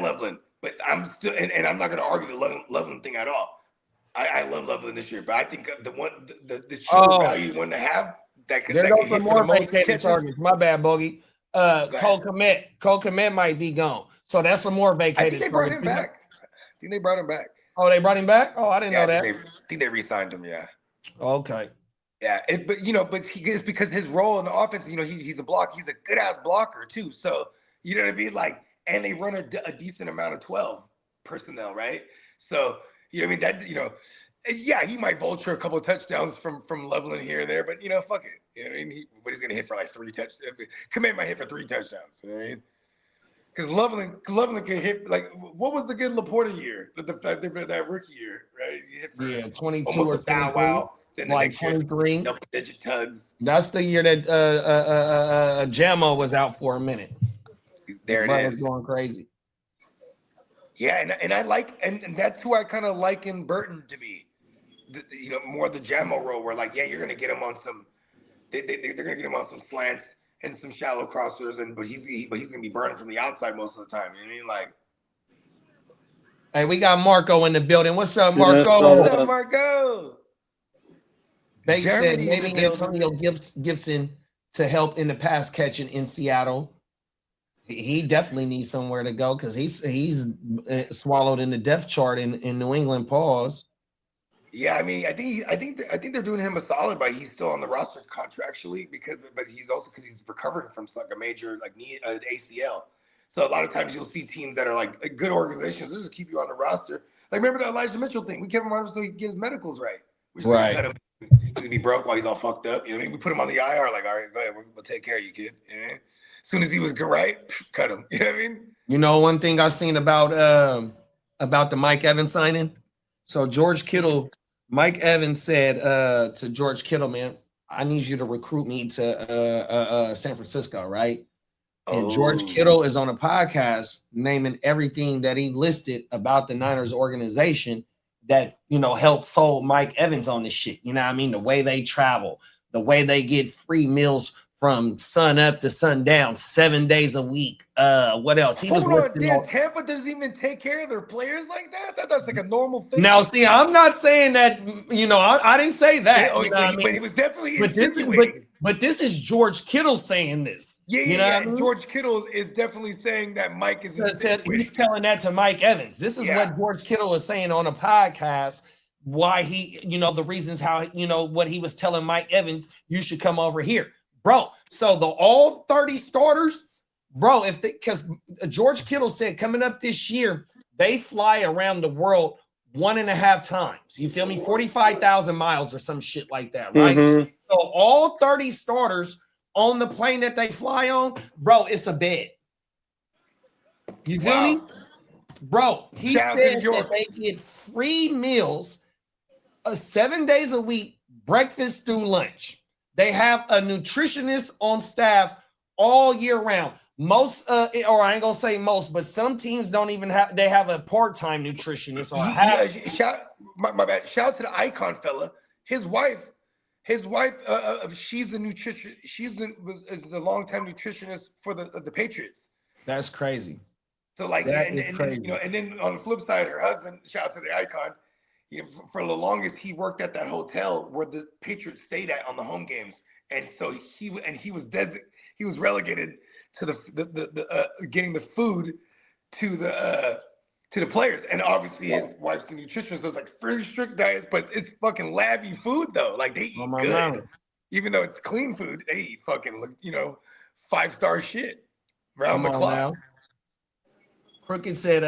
Loveland. But I'm still, and I'm not going to argue the Loveland thing at all. I love Loveland this year, but I think the cheaper value one to have that could go for hit more for the most vacated targets. My bad, Bogey. Cole Kmet might be gone. So that's some more vacated. I think they brought him back. Oh, they brought him back? Oh, I didn't know that. I think they re-signed him, yeah. Okay. Yeah, it's because his role in the offense, he's a block. He's a good-ass blocker, too. So, you know what I mean? Like, and they run a decent amount of 12 personnel, right? So, you know what I mean? Yeah, he might vulture a couple of touchdowns from Loveland here and there, but, fuck it. You know what I mean? But he's going to hit for like 3 touchdowns. Command might hit for 3 touchdowns. You know what I mean? Because Loveland can hit, like, what was the good Laporta year? That rookie year, right? He hit for 22 or 23. Wow. Then the like 23. Double-digit tugs. That's the year that Jamo was out for a minute. There it is. Was going crazy. Yeah, and I like, and that's who I kind of liken Burton to be. More the Jamo role where, like, yeah, you're going to get him on some, they're going to get him on some slants and some shallow crossers, but he's gonna be burning from the outside most of the time. You know what I mean? Like, hey, we got Marco in the building. What's up, Marco? What's up, Marco? They said maybe Antonio Gibson to help in the pass catching in Seattle. He definitely needs somewhere to go because he's swallowed in the depth chart in New England. Pause. Yeah, I mean, I think they're doing him a solid by he's still on the roster contractually but he's also because he's recovering from like a major like knee ACL, So a lot of times you'll see teams that are like good organizations. They'll just keep you on the roster. Like remember the Elijah Mitchell thing? We kept him on so he could get his medicals right. We just cut him. He's gonna be broke while he's all fucked up. You know what I mean? We put him on the IR. Like, all right, go ahead. We'll take care of you, kid. You know? As soon as he was good, right, cut him. You know what I mean? You know, one thing I've seen about the Mike Evans signing. So George Kittle, Mike Evans said to George Kittle, man, I need you to recruit me to San Francisco, right? And George Kittle is on a podcast naming everything that he listed about the Niners organization that, you know, helped sold Mike Evans on this shit. You know what I mean? The way they travel, the way they get free meals from sun up to sundown, 7 days a week. What else? Tampa doesn't even take care of their players like that. That's like a normal thing. Now, see, I'm not saying that. You know, I didn't say that. But he was definitely insinuating. But this is George Kittle saying this. Yeah. I mean? George Kittle is definitely saying that Mike is. He's telling that to Mike Evans. This is what George Kittle is saying on a podcast. Why he, you know, the reasons how, you know, what he was telling Mike Evans, you should come over here. Bro, so the all 30 starters, bro, because George Kittle said coming up this year, they fly around the world 1.5 times. You feel me? 45,000 miles or some shit like that, right? Mm-hmm. So all 30 starters on the plane that they fly on, bro, it's a bed. You feel me? Bro, he said that they get free meals 7 days a week, breakfast through lunch. They have a nutritionist on staff all year round. Most, or I ain't gonna say most, but some teams don't even have. They have a part-time nutritionist. My bad. Shout out to the Icon fella. His wife. She's the nutrition. Is the longtime nutritionist for the Patriots. That's crazy. So like, and you know, and then on the flip side, her husband. Shout out to the Icon. You know, for the longest, he worked at that hotel where the Patriots stayed at on the home games, and so he was relegated to the getting the food to the players, and obviously his wife's the nutritionist. So it's like very strict diets, but it's fucking labby food though. Like they eat good, even though it's clean food. They eat fucking 5-star shit round the clock. Now. Crooked said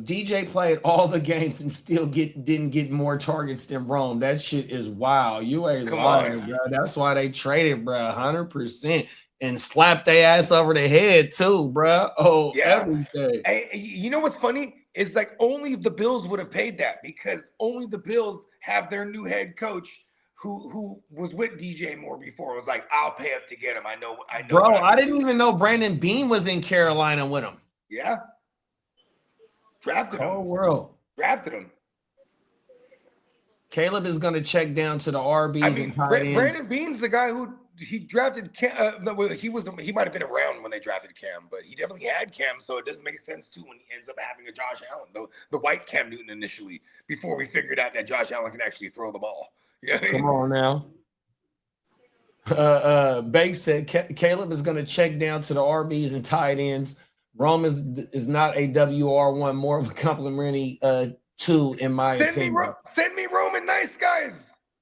DJ played all the games and still didn't get more targets than Rome. That shit is wild. You ain't lying, bro. That's why they traded, bro, 100%. And slapped their ass over the head too, bro. Oh, yeah. Everything. Hey, you know what's funny? Is like only the Bills would have paid that because only the Bills have their new head coach who was with DJ Moore before. It was like, I'll pay up to get him. I know. Bro, I didn't even know Brandon Beane was in Carolina with him. Yeah. Drafted him. Oh, world. Drafted him. Caleb is going to check down to the RBs and tight ends. Brandon Beane's the guy who he drafted. He might have been around when they drafted Cam, but he definitely had Cam, so it doesn't make sense too when he ends up having a Josh Allen, the white Cam Newton initially, before we figured out that Josh Allen can actually throw the ball. You know what I mean? Come on now. Banks said Caleb is going to check down to the RBs and tight ends. Rome is not a WR1, more of a complimentary 2, in my opinion. Send me Rome and nice guys.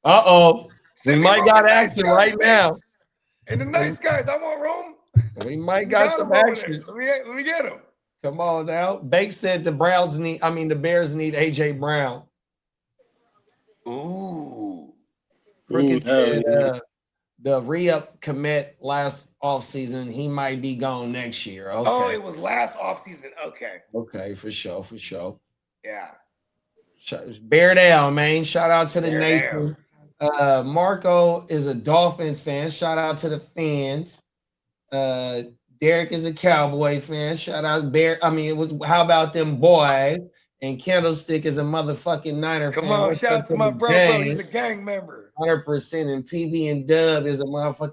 Uh-oh. We might got action right now. And the nice guys, I want Rome. We might got some action. Let me get him. Come on now. Banks said the Bears need AJ Brown. Ooh. Crooked said the re-up commit last offseason, he might be gone next year. Okay. Oh, it was last offseason. Okay. Okay, for sure. Yeah. Bear down, man. Shout out to the nation. Marco is a Dolphins fan. Shout out to the fans. Derek is a Cowboy fan. Shout out how about them boys? And Candlestick is a motherfucking Niner fan. Come on, shout out to my bro. He's a gang member. 100%. And PB and Dub is a motherfucking